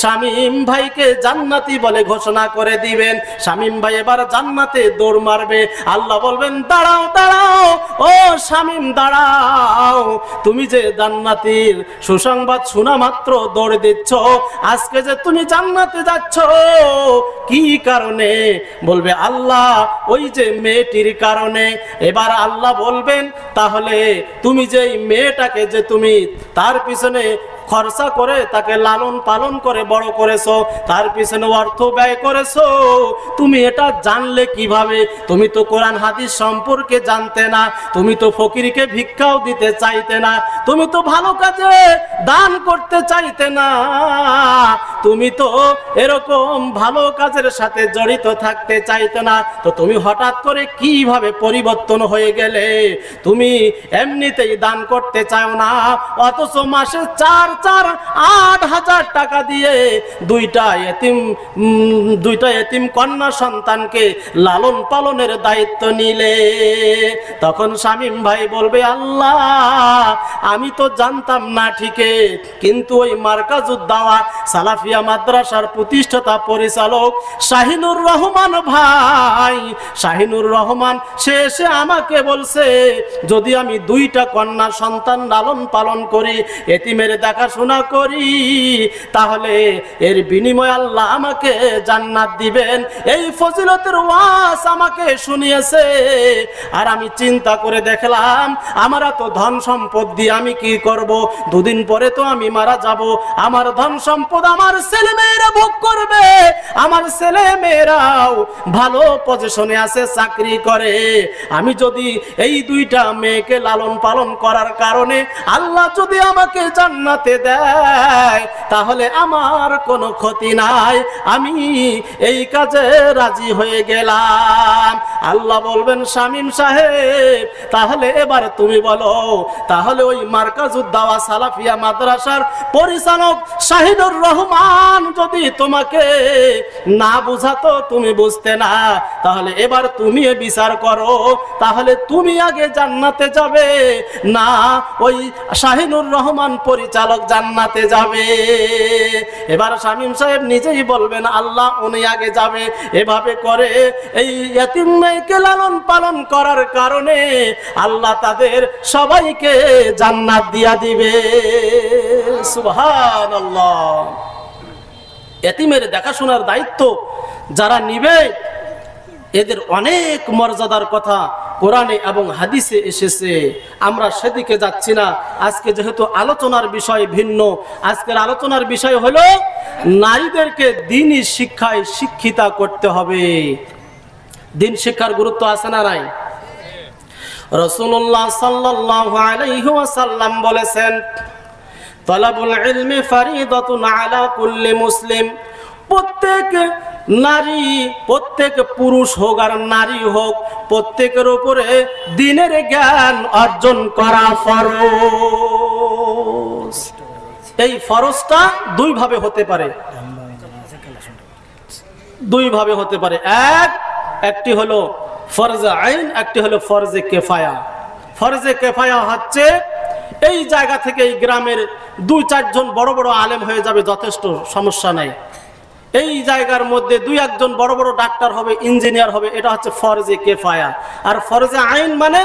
A: শামীম ভাইকে জান্নাতি বলে ঘোষণা করে দিবেন। শামীম ভাই এবার জান্নাতে দৌড় মারবে। আল্লাহ বলবেন, দাঁড়াও দাঁড়াও, ও শামীম দাঁড়াও, তুমি যে জান্নাতীর সুসংবাদ শোনা মাত্র দৌড় দিচ্ছ, আজকে যে তুমি জান্নাতে যাচ্ছ কি কারণে? বলবে, আল্লাহ ওই যে মেয়েটির কারণে। এবার আল্লাহ বলবেন, তাহলে তুমি যে মেয়েটাকে যে তুমি তার পিছনে খরচা করে তাকে লালন পালন করে বড় করেছো, তার পিছনে অর্থ ব্যয় করেছো, তুমি এটা জানলে কিভাবে? তুমি তো কোরআন হাদিস সম্পর্কে জানতে না, তুমি তো ফকিরকে ভিক্ষাও দিতে চাইতে না, তুমি তো ভালো কাজে দান করতে চাইতে না, তুমি তো এরকম ভালো কাজের সাথে জড়িত থাকতে চাইতে না, তো তুমি হঠাৎ করে কিভাবে পরিবর্তন হয়ে গেলে? তুমি এমনিতেই দান করতে চাও না, অথচ মাসে 4,8,000 টাকা দিয়ে দুইটা এতিম কন্যা সন্তানকে লালন পালনের দায়িত্ব নিলে। তখন শামীম ভাই বলবে, আল্লাহ আমি তো জানতাম না ঠিকই, কিন্তু ওই মার্কাজুদ দাওয়া সালাফিয়া মাদ্রাসার প্রতিষ্ঠাতা পরিচালক শাহিনুর রহমান ভাই, শাহিনুর রহমান সে এসে আমাকে বলছে, যদি আমি দুইটা কন্যা সন্তান লালন পালন করি, এতিমের দেখাশোনা করি, তাহলে এর বিনিময়ে আল্লাহ আমাকে জান্নাত দিবেন। এই ফজিলতের ওয়াজ আমাকে শুনিয়েছে। আর আমি চিন্তা করে দেখলাম, আমার তো ধন সম্পদ দিয়ে আমি কি করব? দুদিন পরে তো আমি মারা যাব, আমার ধন সম্পদ আমার ছেলে মেয়েরা ভোগ করবে, আমার ছেলে মেয়েরাও ভালো পজিশনে আছে, চাকরি করে। আমি যদি এই দুইটা মেয়েকে লালন পালন করার কারণে আল্লাহ যদি আমাকে জান্নাতে দেয়, তাহলে আমার কোনো ক্ষতি নাই, আমি এই কাজে রাজি হয়ে গেলাম। আল্লাহ বলবেন, শামীম সাহেব তাহলে এবার তুমি বলো, তাহলে ওই মার্কাজুদ দাওয়া সালাফিয়া মাদ্রাসার পরিচালক শাহিনুর রহমান যদি তোমাকে না বুঝাতো, তুমি বুঝতে না, তাহলে এবার তুমি বিচার করো, তাহলে তুমি আগে জান্নাতে যাবে না ওই শাহিনুর রহমান পরিচালক জান্নাতে যাবে? এবার শামীম সাহেব নিজেই বলবেন, আল্লাহ উনি আগে যাবে। এভাবে করে এই ইতিম মেয়েকে লালন পালন করার কারণে আল্লাহ তাদের সবাইকে জান্নাত দিয়া দিবে। সুবহানাল্লাহ। ইতিমের দেখাশোনার দায়িত্ব যারা নিবে, এদের অনেক মর্যাদার কথা কোরআনে এবং হাদিসে এসেছে। আমরা সেদিকে যাচ্ছি না। আজকে যেহেতু আলোচনার বিষয় ভিন্ন, আজকের আলোচনার বিষয় হলো নারীদেরকে দ্বীনি শিক্ষায় শিক্ষিতা করতে হবে। দ্বীন শিক্ষার গুরুত্ব আছে না নাই? রাসূলুল্লাহ সাল্লাল্লাহু আলাইহি ওয়াসাল্লাম বলেছেন, তালাবুল ইলমি ফারিদাতুন আলা কুল্লি মুসলিম। প্রত্যেক নারী, প্রত্যেক পুরুষ হোক আর নারী হোক, প্রত্যেকের উপরে দ্বীনের জ্ঞান অর্জন করা ফরজ। এই ফরজটা দুইভাবে হতে পারে, দুইভাবে হতে পারে। একটি হলো ফরজে আইন, একটি হলো ফরজে কেফায়া। ফরজে কেফায়া হচ্ছে এই জায়গা থেকে এই গ্রামের 2-4 জন বড় বড় আলেম হয়ে যাবে, যথেষ্ট, সমস্যা নাই। এই জায়গার মধ্যে 2-1 জন বড় বড় ডাক্তার হবে, ইঞ্জিনিয়ার হবে, এটা হচ্ছে ফরজে কেফায়া। আর ফরজে আইন মানে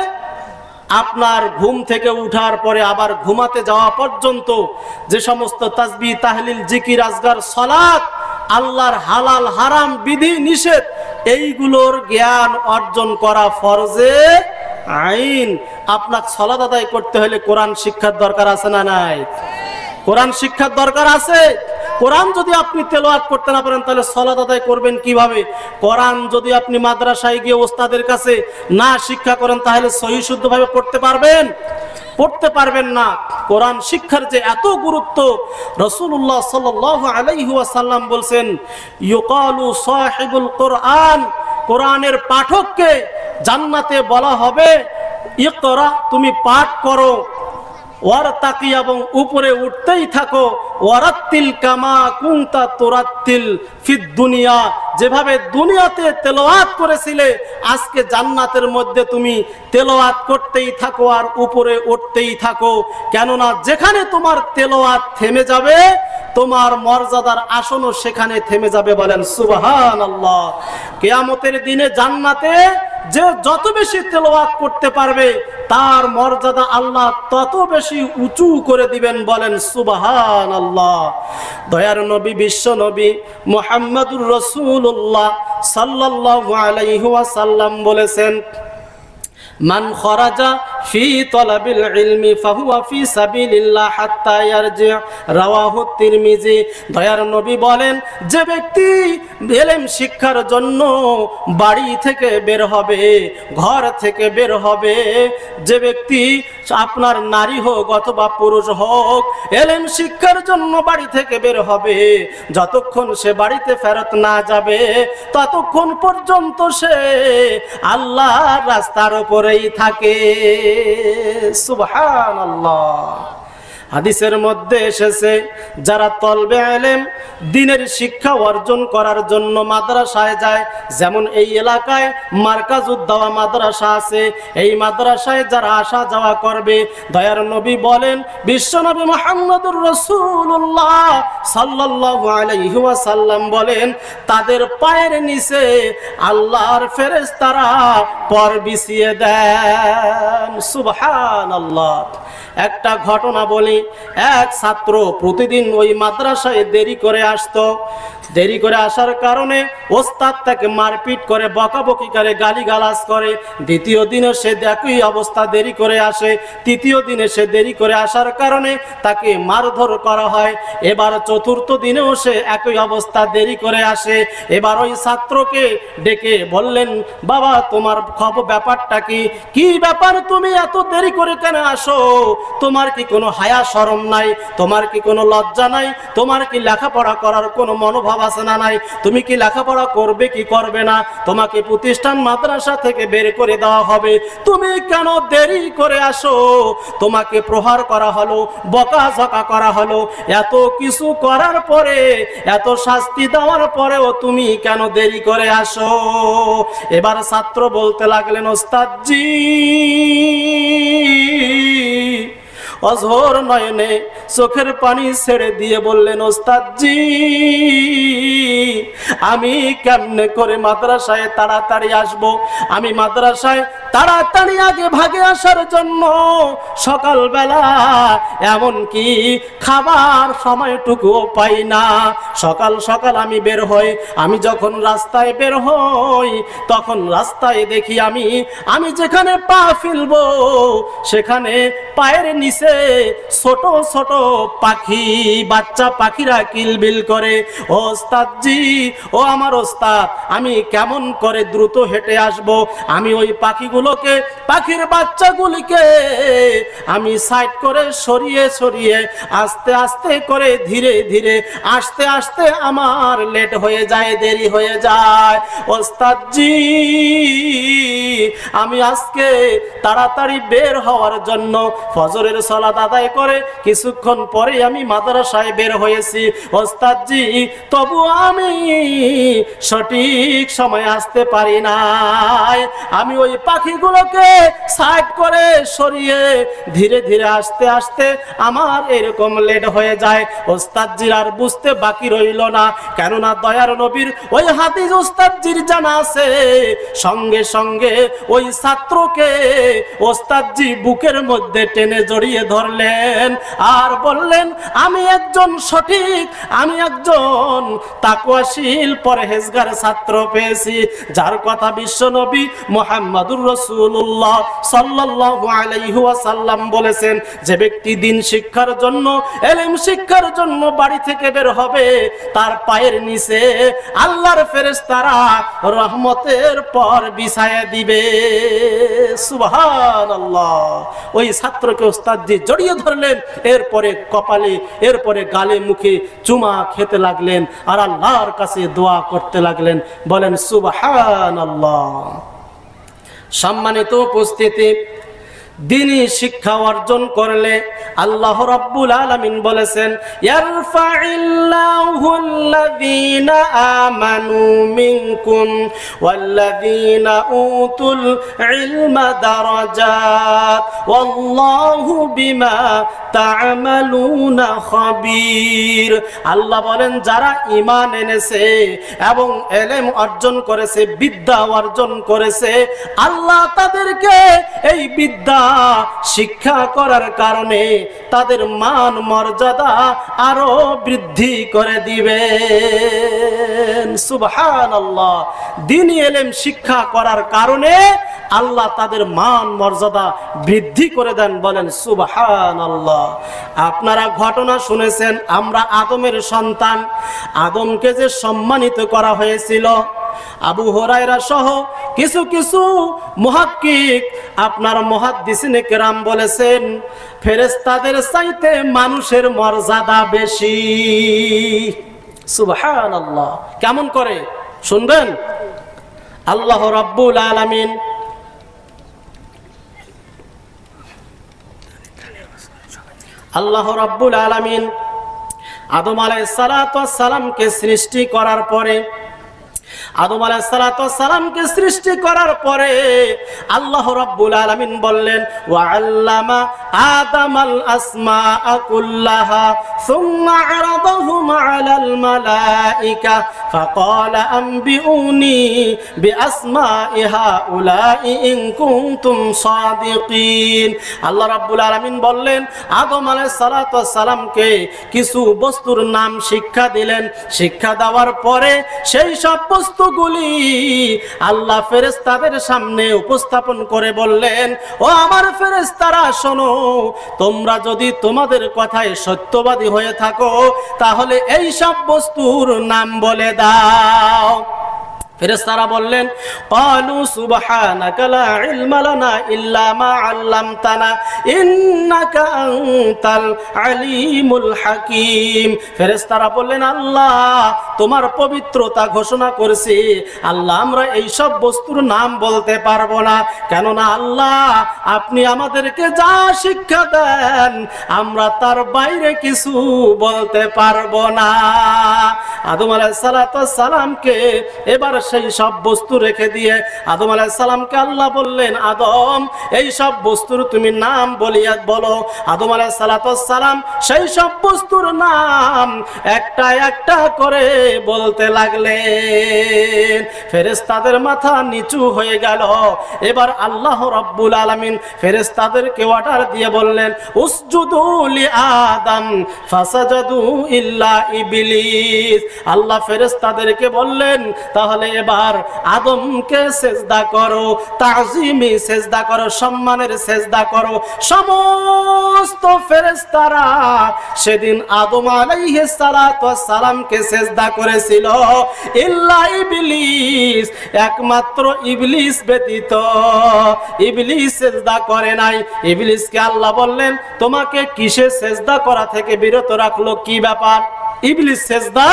A: আপনার ঘুম থেকে উঠার পরে আবার ঘুমাতে যাওয়া পর্যন্ত যে সমস্ত তাসবিহ, তাহলিল, জিকির, আজগার, সালাত, আল্লাহর হালাল হারাম বিধি নিষেধ, এইগুলোর জ্ঞান অর্জন করা ফরজে আইন। আপনার সালাত আদায় করতে হলে কোরআন শিক্ষার দরকার আছে না নাই? কোরআন শিক্ষার দরকার আছে। কোরআন যদি আপনি তেলাওয়াত করতে না পারেন, তাহলে সালাত আদায় করবেন কিভাবে? কোরআন যদি আপনি মাদ্রাসায় গিয়ে ওস্তাদের কাছে না শিক্ষা করেন, তাহলে সহি শুদ্ধভাবে পড়তে পারবেন? পড়তে পারবেন না। কোরআন শিক্ষার যে এত গুরুত্ব, রাসূলুল্লাহ সাল্লাল্লাহু আলাইহি ওয়াসাল্লাম বলছেন, ইউকালু সাহিবুল কোরআন, কোরআনের পাঠককে জান্নাতে বলা হবে ইকরা, তুমি পাঠ করো, ওয়ারতাকি, এবং উপরে উঠতেই থাকো, ওয়ারাত্তিল কামা কুনতা তুরাত্তিল ফিদ দুনিয়া, যেভাবে দুনিয়াতে তেলাওয়াত করেছিলে আজকে জান্নাতের মধ্যে তুমি তেলাওয়াত করতেই থাকো আর উপরে উঠতেই থাকো। কেননা যেখানে তোমার তেলাওয়াত থেমে যাবে তোমার মর্যাদার আসনও সেখানে থেমে যাবে। বলেন সুবহানাল্লাহ। কিয়ামতের দিনে জান্নাতে যে যত বেশি তেলাওয়াত করতে পারবে তার মর্যাদা আল্লাহ তত বেশি উঁচু করে দিবেন। বলেন সুবহানাল্লাহ। দয়ার নবী বিশ্ব নবী মুহাম্মদুর রাসূলুল্লাহ সাল্লাল্লাহু আলাইহি ওয়াসাল্লাম বলেছেন, মান খরাজা ফি তলাবিল ইলমি ফাহুয়া ফি সাবিলিল্লাহ হাত্তা ইয়ারজি, রাওয়াহু তিরমিজি। দয়ার নবী বলেন, যে ব্যক্তি ইলম শিক্ষার জন্য বাড়ি থেকে বের হবে, ঘর থেকে বের হবে, যে ব্যক্তি আপনার নারী হোক অথবা পুরুষ হোক ইলম শিক্ষার জন্য বাড়ি থেকে বের হবে, যতক্ষণ সে বাড়িতে ফেরত না যাবে ততক্ষণ পর্যন্ত সে আল্লাহর রাস্তার উপরেই থাকে। সুবহানাল্লাহ। হাদিসের মধ্যে এসেছে, যারা তলবে ইলম দ্বীনের শিক্ষা অর্জন করার জন্য মাদ্রাসায় যায়, যেমন এই এলাকায় মারকাজুদ দাওয়া মাদ্রাসা আছে, এই মাদ্রাসায় যারা আসা যাওয়া করবে, দয়ার নবী বলেন, বিশ্বনবী মুহাম্মদুর রাসূলুল্লাহ সাল্লাল্লাহু আলাইহি ওয়াসাল্লাম বলেন, তাদের পায়ের নিচে আল্লাহর ফেরেশতারা পর বিছিয়ে দেন। সুবহানাল্লাহ। একটা ঘটনা বলি, এক ছাত্র প্রতিদিন ওই মাদ্রাসায় দেরি করে আসতো। দেরি করে আসার কারণে ওস্তাদ তাকে মারপিট করে, বকাবকি করে, গালিগালাজ করে। দ্বিতীয় দিনে সে একই অবস্থা, দেরি করে আসে। তৃতীয় দিনে সে দেরি করে আসার কারণে তাকে মারধর করা হয়। এবার চতুর্থ দিনেও সে একই অবস্থা, দেরি করে আসে। এবার ওই ছাত্রকে ডেকে বললেন, বাবা তোমার খবর ব্যাপারটা কি? কি ব্যাপার, তুমি এত দেরি করে কেন আসো? তোমার কি কোনো হায়া শরম নাই? তোমার কি কোনো লজ্জা নাই? তোমার কি লেখাপড়া করার কোনো মনোভাব আছে না নাই? তুমি কি লেখাপড়া করবে কি করবে না? তোমাকে প্রতিষ্ঠান মাদ্রাসা থেকে বের করে দেওয়া হবে, তুমি কেন দেরি করে আসো? তোমাকে প্রহার করা হলো, বকাঝকা করা হলো, এত কিছু করার পরে, এত শাস্তি দেওয়ার পরেও তুমি কেন দেরি করে আসো? এবার ছাত্র বলতে লাগলেন, ওস্তাদজি, অঝোর নয়নে চোখের পানি ছেড়ে দিয়ে বললেন, ওস্তাদজি, আমি কেমনে করে মাদ্রাসায় তাড়াতাড়ি আসব? আমি মাদ্রাসায় তাড়াতাড়ি আগে ভাগে আসার জন্য সকালবেলা এমনকি খাবার সময়টুকুও পাই না। সকাল সকাল আমি বের হই, আমি যখন রাস্তায় বের হই তখন রাস্তায় দেখি আমি যেখানে পা ফেলবো সেখানে পায়ের নিচে ছোট ছোট পাখি, বাচ্চা পাখিরা কিলবিল করে। ও ওস্তাদজি, ও আমার ওস্তাদ, আমি কেমন করে দ্রুত হেঁটে আসব? আমি ওই পাখিগুলোকে, পাখির বাচ্চাগুলিকে আমি সাইড করে সরিয়ে সরিয়ে আস্তে আস্তে করে ধীরে ধীরে আস্তে আস্তে আমার লেট হয়ে যায়, দেরি হয়ে যায়। ওস্তাদজি, আমি আজকে তাড়াতাড়ি বের হওয়ার জন্য ফজরের সালাত আদায় করে কিছুক্ষণ পরে আমি মাদ্রাসায় বের হয়েছি। ওস্তাদজি, তবু আমি সঠিক সময় আসতে পারি নাই। আমি ওই পাখিগুলোকে সাইড করে সরিয়ে ধীরে ধীরে আস্তে আস্তে আমার এরকম লেট হয়ে যায়। ওস্তাদজির আর বুঝতে বাকি রইল না, কেননা দয়ার নবীর ওই হাদিস ওস্তাদজির জানা আছে। সঙ্গে সঙ্গে ওই ছাত্রকে ওস্তাদজি বুকের মধ্যে টেনে জড়িয়ে ধরলেন আর বললেন, আমি একজন সঠিক, আমি একজন তাকওয়াশীল পরহেজগার ছাত্র পেয়েছি, যার কথা বিশ্বনবী মুহাম্মদুর রাসূলুল্লাহ সাল্লাল্লাহু আলাইহি ওয়াসাল্লাম বলেছেন, যে ব্যক্তি দ্বীন শিক্ষার জন্য, ইলম শিক্ষার জন্য বাড়ি থেকে বের হবে তার পায়ের নিচে আল্লাহর ফেরেশতারা রহমতের পর বিছায়া দিবে। সুবহানাল্লাহ। ওই ছাত্রকে ওস্তাদজি জড়িয়ে ধরলেন, এরপরে কপালে, এরপরে গালে মুখে চুমা খেতে লাগলেন আর আল্লাহর কাছে দোয়া করতে লাগলেন। বলেন সুবহানাল্লাহ। সম্মানিত উপস্থিতি, দ্বীনি শিক্ষা অর্জন করলে আল্লাহ রাব্বুল আলামিন বলেছেন, ইয়ারফাইল্লাহুল্লাযীনা আমানু মিনকুম ওয়াল্লাযীনা উতুল ইলমা দারাজাত ওয়াল্লাহু বিমা তা'মালুনা খাবীর। আল্লাহ বলেন, যারা ঈমান এনেছে এবং ইলম অর্জন করেছে, বিদ্যা অর্জন করেছে, আল্লাহ তাদেরকে এই বিদ্যা শিক্ষা করার কারণে তাদের মান মর্যাদা আরো বৃদ্ধি করে দিবেন। সুবহানাল্লাহ। দ্বীনি ইলম শিক্ষা করার কারণে আল্লাহ তাদের মান মর্যাদা বৃদ্ধি করে দেন। বলেন সুবহানাল্লাহ। আপনারা ঘটনা শুনেছেন, আমরা আদমের সন্তান, আদমকে যে সম্মানিত করা হয়েছিল, আবু হুরায়রা সহ কিছু কিছু মুহাক্কিক, আপনার মুহাদ্দিসিনে কেরাম বলেছেন, ফেরেশতাদের চাইতে মানুষের মর্যাদা বেশি। সুবহানাল্লাহ। কেমন করে শুনবেন? আল্লাহ রাব্বুল আলামিন আদম আলাইহিস সালাতু ওয়াস সালামকে সৃষ্টি করার পরে আল্লাহ রাব্বুল আলামিন বললেন, ওয়া আল্লামা আদামাল আসমাআ কুল্লাহা সুম্মা আরাদাহুম আলাল মালাইকা ফাকালা আনবিউনি বিআসমাই হাউলাই ইন কুনতুম সাদিকিন। আল্লাহ রাব্বুল আলামিন বললেন, আদম আলাইহিস সালাতু ওয়াস সালামকে কিছু বস্তুর নাম শিক্ষা দিলেন। শিক্ষা দেওয়ার পরে সেই সব বস্তুগুলি আল্লাহ ফেরেশতাদের সামনে উপস্থাপন করে বললেন, ও আমার ফেরেশতারা শোনো, তোমরা যদি তোমাদের কথায় সত্যবাদী হয়ে থাকো তাহলে এই সব বস্তুর নাম বলে দাও। ফেরেশতারা বললেন, ক্বালু সুবহানাকা লা ইলমা লানা ইল্লা মা আল্লামতানা ইন্নাকা আনতাল আলিমুল হাকীম। ফেরেশতারা বললেন, আল্লাহ তোমার পবিত্রতা ঘোষণা করেছি, আল্লাহ আমরা এই সব বস্তুর নাম বলতে পারবো না, কেননা আল্লাহ আপনি আমাদেরকে যা শিক্ষা দেন আমরা তার বাইরে কিছু বলতে পারবো না। আদম আলাইহিস সালাতু ওয়াস সালামকে এবার সেই সব বস্তু রেখে দিয়ে আদম আলাইহিস সালামকে আল্লাহ বললেন, আদম এই সব বস্তুর তুমি নাম বলিয়া বলো। আদম আলাইহিস সালাতু ওয়াস সালাম সেই সব বস্তুর নাম একটা একটা করে বলতে লাগলেন। ফেরেশতাদের মাথা নিচু হয়ে গেল। এবার আল্লাহ রাব্বুল আলামিন ফেরেশতাদেরকে অর্ডার দিয়ে বললেন, উসজুদু লি আদম ফাসাজাদু ইল্লা ইবলিস। আল্লাহ ফেরেশতাদেরকে বললেন, তাহলে এবার আদমকে সেজদা করো, তাজিমি সেজদা করো, সম্মানের সেজদা করো। সমস্ত ফেরেশতারা সেদিন আদম আলাইহিস সালাতু ওয়াস সালামকে সেজদা করেছিল, ইল্লা ইবলিস, একমাত্র ইবলিস ব্যতীত। ইবলিস সেজদা করে নাই। ইবলিসকে আল্লাহ বললেন, তোমাকে কিসে সেজদা করা থেকে বিরত রাখলো, কি ব্যাপার? ইবলিস সেজদা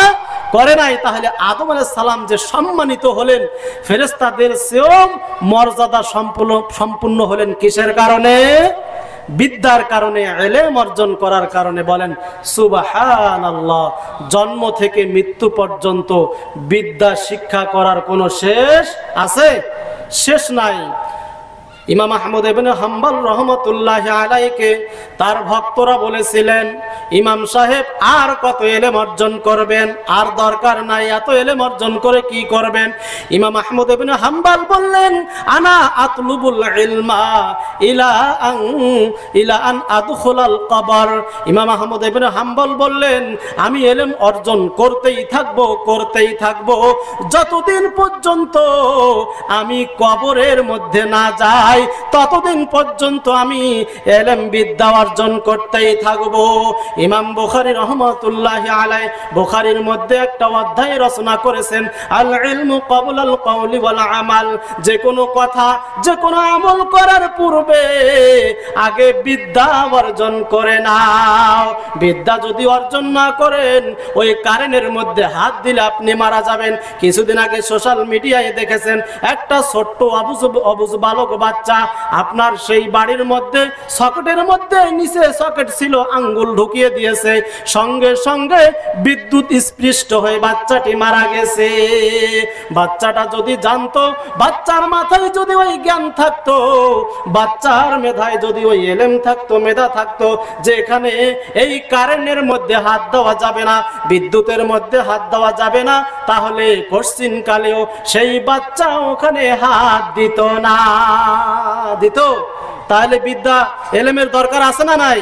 A: করে নাই। তাহলে আদম আলাইহিস সালাম যে সম্মানিত হলেন, ফেরেশতাদের চেয়েও মর্যাদা সম্পূর্ণ হলেন কিসের কারণে? বিদ্যার কারণে, ইলম অর্জন করার কারণে। বলেন সুবহানাল্লাহ। জন্ম থেকে মৃত্যু পর্যন্ত বিদ্যা শিক্ষা করার কোনো শেষ আছে? শেষ নাই। ইমাম আহমদ ইবনে হাম্বল রহমাতুল্লাহি আলাইহিকে তার ভক্তরা বলেছিলেন, ইমাম সাহেব আর কত ইলম অর্জন করবেন, আর দরকার নাই, এত ইলম অর্জন করে কি করবেন? ইমাম আহমদ ইবনে হাম্বল বললেন, আনা আতলুবুল ইলমা ইলা আন আদখুলাল কবর। ইমাম আহমদ ইবনে হাম্বল বললেন, আমি ইলম অর্জন করতেই থাকবো যতদিন পর্যন্ত আমি কবরের মধ্যে না যাই, ততদিন পর্যন্ত আমি ইলম বিদ্যা অর্জন করতেই থাকবো। ইমাম বুখারী রাহমাতুল্লাহি আলাইহি বুখারীর মধ্যে একটা অধ্যায় রচনা করেছেন, আল ইলমু ক্বাবলাল কওলি ওয়াল আমাল। যে কোনো কথা, যে কোনো আমল করার পূর্বে হবে আগে বিদ্যা অর্জন করে নাও। বিদ্যা যদি অর্জন না করেন ওই কারেন্টের মধ্যে হাত দিলে আপনি মারা যাবেন। কিছুদিন আগে সোশ্যাল মিডিয়ায় দেখেছেন একটা ছোট্ট অবুঝ বালক বাচ্চা আপনার সেই বাড়ির মধ্যে সকেটের মধ্যে নিচে সকেট ছিল আঙ্গুল ঢুকিয়ে দিয়েছে, সঙ্গে সঙ্গে বিদ্যুৎ স্পৃষ্ট হয়ে বাচ্চাটি মারা গেছে। বাচ্চাটা যদি জানতো, বাচ্চার মাথায় যদি ওই জ্ঞান থাকতো, বাচ্চার মেধায় যদি ওই এলেম থাকতো, মেধা থাকতো যে এখানে এই কারেন্টের মধ্যে হাত দেওয়া যাবে না, বিদ্যুতের মধ্যে হাত দেওয়া যাবে না, তাহলে কোশ্চিন কালেও সেই বাচ্চা ওখানে হাত দিত না। দিত? তাহলে বিদ্যা এলেমের দরকার আছে না নাই?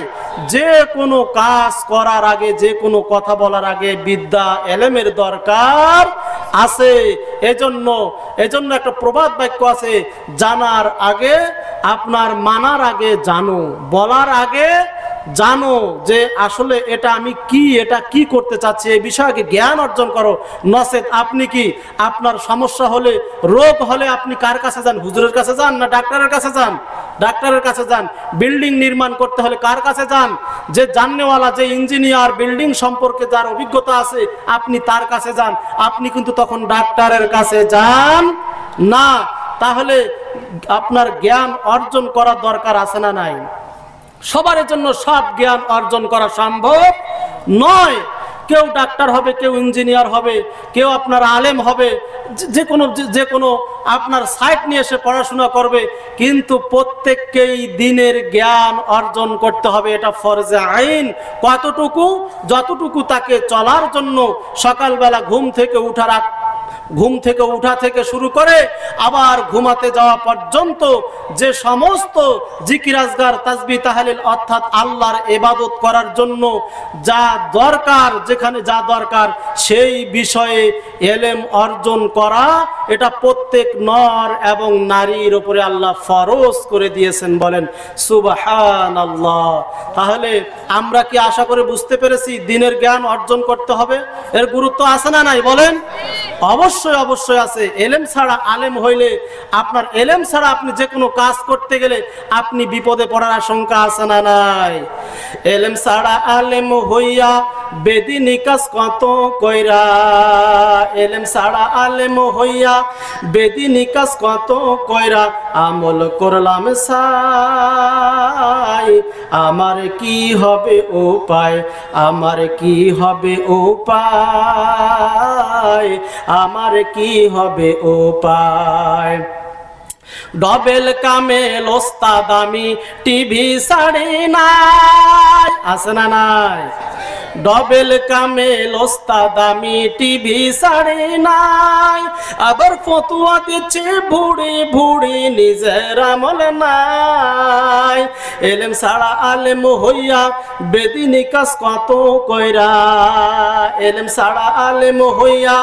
A: যে কোনো কাজ করার আগে, যে কোনো কথা বলার আগে বিদ্যা এলেমের দরকার আছে। এজন্য একটা প্রবাদ বাক্য আছে, জানার আগে আপনার মানার আগে জানো, বলার আগে জানো যে আসলে এটা আমি কি, এটা কি করতে চাচ্ছি, এই বিষয়ে জ্ঞান অর্জন করো। নচেত আপনি কি আপনার সমস্যা হলে, রোগ হলে আপনি কার কাছে যান? হুজুরের কাছে যান না ডাক্তারের কাছে যান? ডাক্তারের কাছে যান। বিল্ডিং নির্মাণ করতে হলে কার কাছে যান? যে জাননেওয়ালা, যে ইঞ্জিনিয়ার, বিল্ডিং সম্পর্কে যার অভিজ্ঞতা আছে আপনি তার কাছে যান। আপনি কিন্তু তখন ডাক্তারের কাছে যান না। তাহলে আপনার জ্ঞান অর্জন করার দরকার আছে না নাই? সবার জন্য সব জ্ঞান অর্জন করা সম্ভব নয়। কেউ ডাক্তার হবে, কেউ ইঞ্জিনিয়ার হবে, কেউ আপনার আলেম হবে, যে কোনো আপনার সাইট নিয়ে এসে পড়াশোনা করবে, কিন্তু প্রত্যেককেই দিনের জ্ঞান অর্জন করতে হবে। এটা ফরজে আইন। কতটুকু? যতটুকু তাকে চলার জন্য সকালবেলা ঘুম থেকে উঠা থেকে শুরু করে আবার ঘুমাতে যাওয়া পর্যন্ত যে সমস্ত জিকির আজগার তাসবিহ তাহলিল অর্থাৎ আল্লাহর ইবাদত করার জন্য যা দরকার, যেখানে যা দরকার সেই বিষয়ে ইলম অর্জন করা, এটা প্রত্যেক নর এবং নারীর উপরে আল্লাহ ফরজ করে দিয়েছেন। বলেন সুবহানাল্লাহ। তাহলে আমরা কি আশা করে বুঝতে পেরেছি দিনের জ্ঞান অর্জন করতে হবে? এর গুরুত্ব আছে না নাই বলেন? অবশ্যই অবশ্যই আছে। এলেম ছাড়া, আলেম হইলে আপনার এলেম ছাড়া আপনি যে কোনো কাজ করতে গেলে আপনি বিপদে পড়ার আশঙ্কা আছে না নাই? এলেম ছাড়া আলেম হইয়া বেদিনী কাজ কত কইরা, এলেম ছাড়া আলেম হইয়া বেদিনী কাজ কত কইরা, আমল করলাম সাই, আমার কি হবে উপায়, আমার কি হবে উপায়, আমার কি হবে উপায়। ডবেল কামেল ওস্তাদ আমি টিভি ছাড়ি নাই, আছে না নাই? ডবেল কামেল ওস্তাদ আমি টিভি ছাড়ি নাই, আবার ফতুয়া দিচ্ছে ভুড়ি ভুড়ি নিজের আমল নাই। এলেম ছাড়া আলেম হইয়া বেদিনী কাজ কত কইরা, এলেম ছাড়া আলেম হইয়া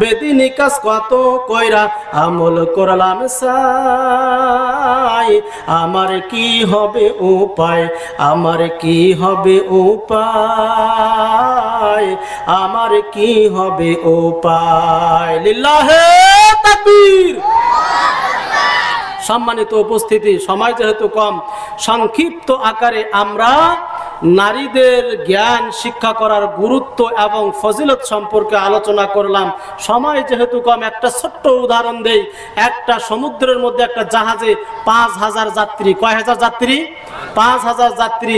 A: বেদিনী কাজ কত কইরা, আমল করলাম সাই, আমার কি হবে উপায়, আমার কি হবে উপায়, আমার কি হবে উপায়। লিল্লাহে তাকবীর। সম্মানিত উপস্থিতি, সময় যেহেতু কম, সংক্ষিপ্ত আকারে আমরা নারীদের জ্ঞান শিক্ষা করার গুরুত্ব এবং ফজিলত সম্পর্কে আলোচনা করলাম। সময় যেহেতু কম, একটা ছোট্ট উদাহরণ দেই। একটা সমুদ্রের মধ্যে একটা জাহাজে 5000 যাত্রী। কয় হাজার যাত্রী? 5000 যাত্রী।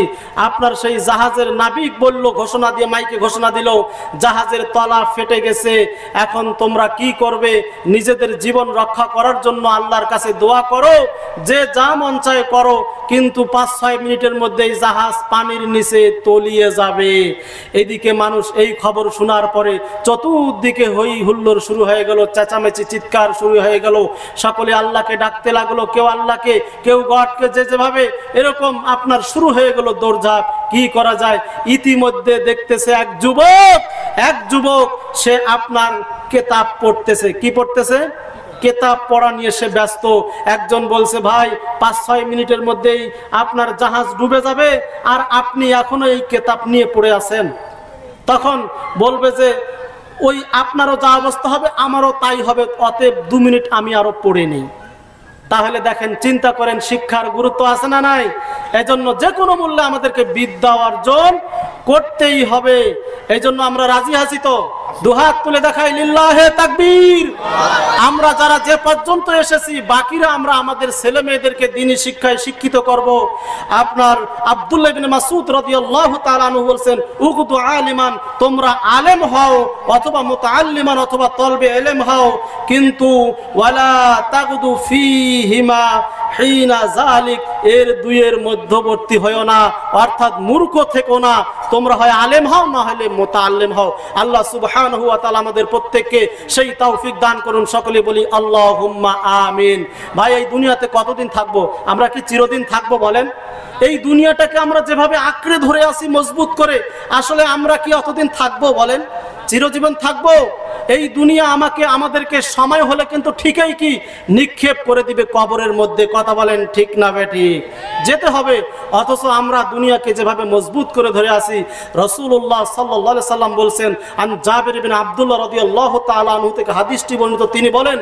A: আপনার সেই জাহাজের নাবিক বলল, ঘোষণা দিয়ে, মাইকে ঘোষণা দিল, জাহাজের তলা ফেটে গেছে, এখন তোমরা কি করবে? নিজেদের জীবন রক্ষা করার জন্য আল্লাহর কাছে দোয়া করো, যে যা মন চায় করো, কিন্তু 5-6 মিনিটের মধ্যেই জাহাজ পানির নিচে তলিয়ে যাবে। এদিকে মানুষ এই খবর শোনার পরে চতুর্দিকে হই হুল্লোড় শুরু হয়ে গেল, চেঁচামেচি, চিৎকার শুরু হয়ে গেল। সকলে আল্লাহকে ডাকতে লাগলো, কেউ আল্লাহকে, কেউ গডকে, যে যেভাবে এরকম আপনার শুরু হয়ে গেল দৌড়ঝাঁপ। কি করা যায়? ইতিমধ্যে দেখতেছে এক যুবক সে আপনার কিতাব পড়তেছে। কি পড়তেছে? কিতাব পড়া নিয়ে সে ব্যস্ত। একজন বলছে, ভাই 5-6 মিনিটের মধ্যেই আপনার জাহাজ ডুবে যাবে, আর আপনি এখনো এই কিতাব নিয়ে পড়ে আছেন। তখন বলবে যে ওই আপনারও যা অবস্থা হবে আমারও তাই হবে, অতএব 2 মিনিট আমি আরো পড়ে নেই। তাহলে দেখেন, চিন্তা করেন শিক্ষার গুরুত্ব আছে না নাই? এজন্য যে কোনো মূল্যে আমাদেরকে বিদ্যা অর্জন করতেই হবে। এই জন্য আমরা রাজি আছি তো? দুহাত তুলে দেখাই লিল্লাহে তাকবীর। আমরা যারা যে পর্যন্ত এসেছি, বাকিরা আমরা আমাদের ছেলে মেয়েদেরকে দ্বীনি শিক্ষায় শিক্ষিত করব। আপনার আব্দুল্লাহ ইবনে মাসউদ রাদিয়াল্লাহু তাআলা আনহু বলেন, উগদু আলিমান, তোমরা আলেম হও, অথবা মুতাআল্লিমান, অথবা তলবে ইলম হও, কিন্তু ওয়ালা তাগদু ফীহিমা হিনা যালিক, এর দুইয়ের মধ্যবর্তী হয়ো না, অর্থাৎ মূর্খ থেকো না। তোমরা হয় আলেম হও, না হলে মুতাআল্লিম হও। আল্লাহ সুবহানাহু ওয়া তাআলা আমাদের প্রত্যেককে সেই তৌফিক দান করুন। সকলে বলি আল্লাহুম্মা আমিন। ভাই, এই দুনিয়াতে কতদিন থাকবো? আমরা কি চিরদিন থাকবো বলেন? এই দুনিয়াটাকে আমরা যেভাবে আঁকড়ে ধরে আছি মজবুত করে, আসলে আমরা কি অতদিন থাকবো বলেন? চিরজীবন থাকবো? এই দুনিয়া আমাদেরকে সময় হলে কিন্তু ঠিকই কি নিক্ষেপ করে দিবে কবরের মধ্যে। কথা বলেন ঠিক না বেঠিক? যেতে হবে। অথচ আমরা দুনিয়াকে যেভাবে মজবুত করে ধরে আছি, রাসূলুল্লাহ সাল্লাল্লাহু আলাইহি সাল্লাম বলছেন, আন জাবির ইবনে আব্দুল্লাহ রাদিয়াল্লাহু তাআলা আনহু থেকে হাদিসটি বর্ণিত, তিনি বলেন,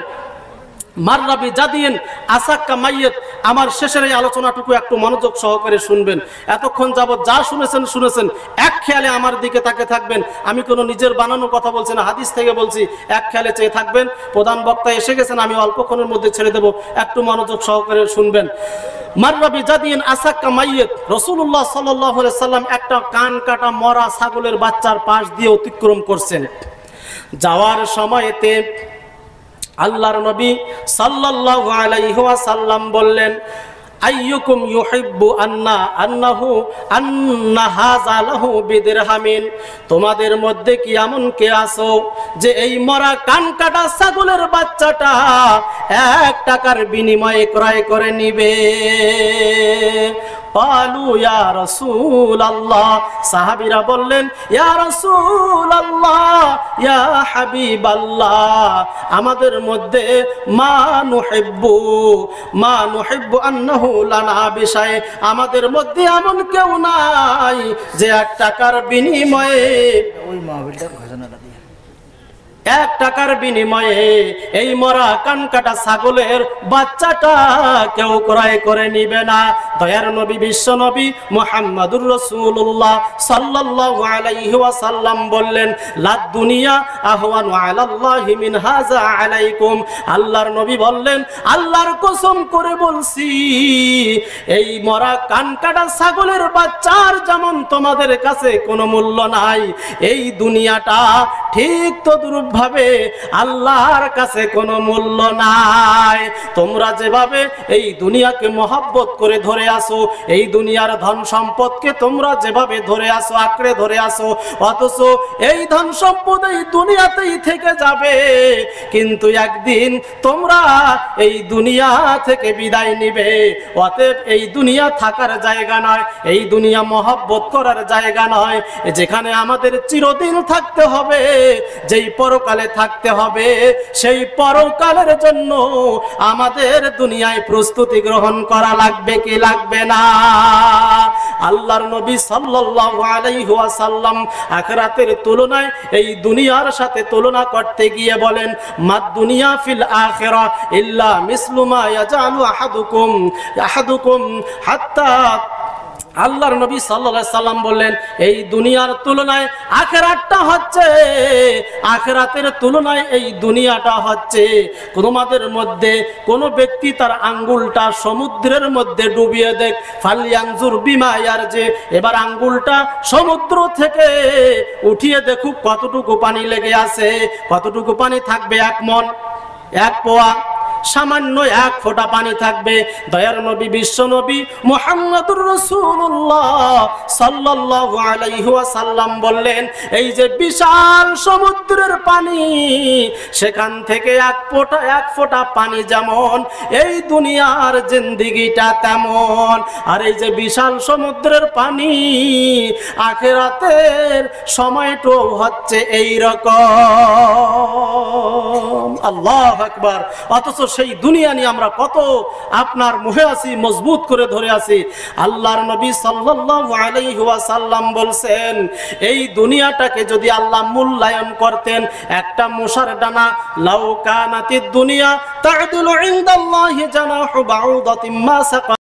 A: মাররাবি জাদিন আসাক্কা মাইয়িত। আমার শেষের এই আলোচনাটুকু একটু মনোযোগ সহকারে শুনবেন। এতক্ষণ যাবত যা শুনেছেন এক খেয়ালে আমার দিকে তাকে থাকবেন। আমি কোনো নিজের বানানো কথা বলছি না, হাদিস থেকে বলছি। এক খেয়ালে চেয়ে থাকবেন। প্রধান বক্তা এসে গেছেন, আমি অল্পক্ষণের মধ্যে ছেড়ে দেব, একটু মনোযোগ সহকারে শুনবেন। মাররাবি জাদিন আসাক্কা মাইয়িত, রাসূলুল্লাহ সাল্লাল্লাহু আলাইহি সাল্লাম একটা কান কাটা মরা ছাগলের বাচ্চার পাশ দিয়ে অতিক্রম করছেন। যাওয়ার সময়তে আল্লাহর নবী সাল্লাল্লাহু আলাইহি ওয়াসাল্লাম বললেন, আইয়ুকুম ইউহিব্বু আন্না হাযা লাহু বিদিরহামিন। তোমাদের মধ্যে কি এমন কে আছো যে এই মরা কান কাটা ছাগলের বাচ্চাটা 1 টাকার বিনিময়ে ক্রয় করে নিবে? ক্বালু ইয়া রাসূলুল্লাহ, সাহাবীরা বললেন, ইয়া রাসূলুল্লাহ, ইয়া হাবিবাল্লাহ, আমাদের মধ্যে মা নুহিব্বু আন্নাহু লানা বিশাই, আমাদের মধ্যে এমন কেউ নাই যে 1 টাকার বিনিময়ে, ওই মাহফিলটা ঘোষণাটা দিয়ে 1 টাকার বিনিময়ে এই মরা কানকাটা ছাগলের বাচ্চাটা কেউ ক্রয় করে নিবে না। দয়ার নবী, বিশ্ব নবী মুহাম্মদুর রাসূলুল্লাহ সাল্লাল্লাহু আলাইহি ওয়াসাল্লাম বললেন, লা দুনিয়া আহওয়ানু আলাল্লাহি মিন হাযা আলাইকুম। আল্লাহর নবী বললেন, আল্লাহর কসম করে বলছি, এই মরা কানকাটা ছাগলের বাচ্চার যেমন তোমাদের কাছে কোনো মূল্য নাই, এই দুনিয়াটা ঠিক তদ্রূপ ভাবে আল্লাহর কাছে কোনো মূল্য নাই। তোমরা যেভাবে এই দুনিয়াকে মহব্বত করে ধরে আসো, এই দুনিয়ার ধন সম্পদকে তোমরা যেভাবে ধরে আসো, আঁকড়ে ধরে আসো, অথচ এই ধন সম্পদ এই দুনিয়াতেই থেকে যাবে, কিন্তু একদিন তোমরা এই দুনিয়া থেকে বিদায় নিবে। অতএব এই দুনিয়া থাকার জায়গা নয়, এই দুনিয়া মহব্বত করার জায়গা নয়, যেখানে আমাদের চিরদিন থাকতে হবে, যেই পরকালে থাকতে হবে, সেই পরকালের জন্য আমাদের দুনিয়ায় প্রস্তুতি গ্রহণ করা লাগবে কি লাগবে না? আল্লাহর নবী সাল্লাল্লাহু আলাইহি ওয়াসাল্লাম আখিরাতের তুলনায় এই দুনিয়ার সাথে তুলনা করতে গিয়ে বলেন, মাদ দুনিয়া ফিল আখিরা ইল্লা মিসলু মা ইয়াজালু আহাদুকুম হাত্তা। আল্লাহর নবী সাল্লাল্লাহু আলাইহি সাল্লাম বললেন, এই দুনিয়ার তুলনায় আখিরাতটা হচ্ছে, আখিরাতের তুলনায় এই দুনিয়াটা হচ্ছে, তোমাদের মধ্যে কোন ব্যক্তি তার আঙ্গুলটা সমুদ্রের মধ্যে ডুবিয়ে দেখ, ফালিয়ানজুর বিমা ইয়ারজি, এবার আঙ্গুলটা সমুদ্র থেকে উঠিয়ে দেখুক কতটুকু পানি লেগে আছে, কতটুকু পানি থাকবে, 1 মণ, 1 পোয়া, সামান্য 1 ফোঁটা পানি থাকবে। দয়ার নবী, বিশ্ব নবী মুহাম্মদুর রাসূলুল্লাহ সাল্লাল্লাহু আলাইহি ওয়াসাল্লাম বললেন, এই যে বিশাল সমুদ্রের পানি, সেখান থেকে 1 ফোঁটা পানি যেমন, এই দুনিয়ার জিন্দেগিটা তেমন। আর এই যে বিশাল সমুদ্রের পানি, আখিরাতের সময়টাও হচ্ছে এই রকম। আল্লাহু আকবার। অথচ সেই দুনিয়া নিয়ে আমরা কত আপনার মোহে আছি, মজবুত করে ধরে আছি। আল্লাহর নবী সাল্লাল্লাহু আলাইহি ওয়াসাল্লাম বলছেন, এই দুনিয়াটাকে যদি আল্লাহ মূল্যায়ন করতেন একটা মশার ডানা, লাউ কানাতিদ দুনিয়া তা'দিলু ইনদাল্লাহি জানাহু বাউদাতিন মা সাকা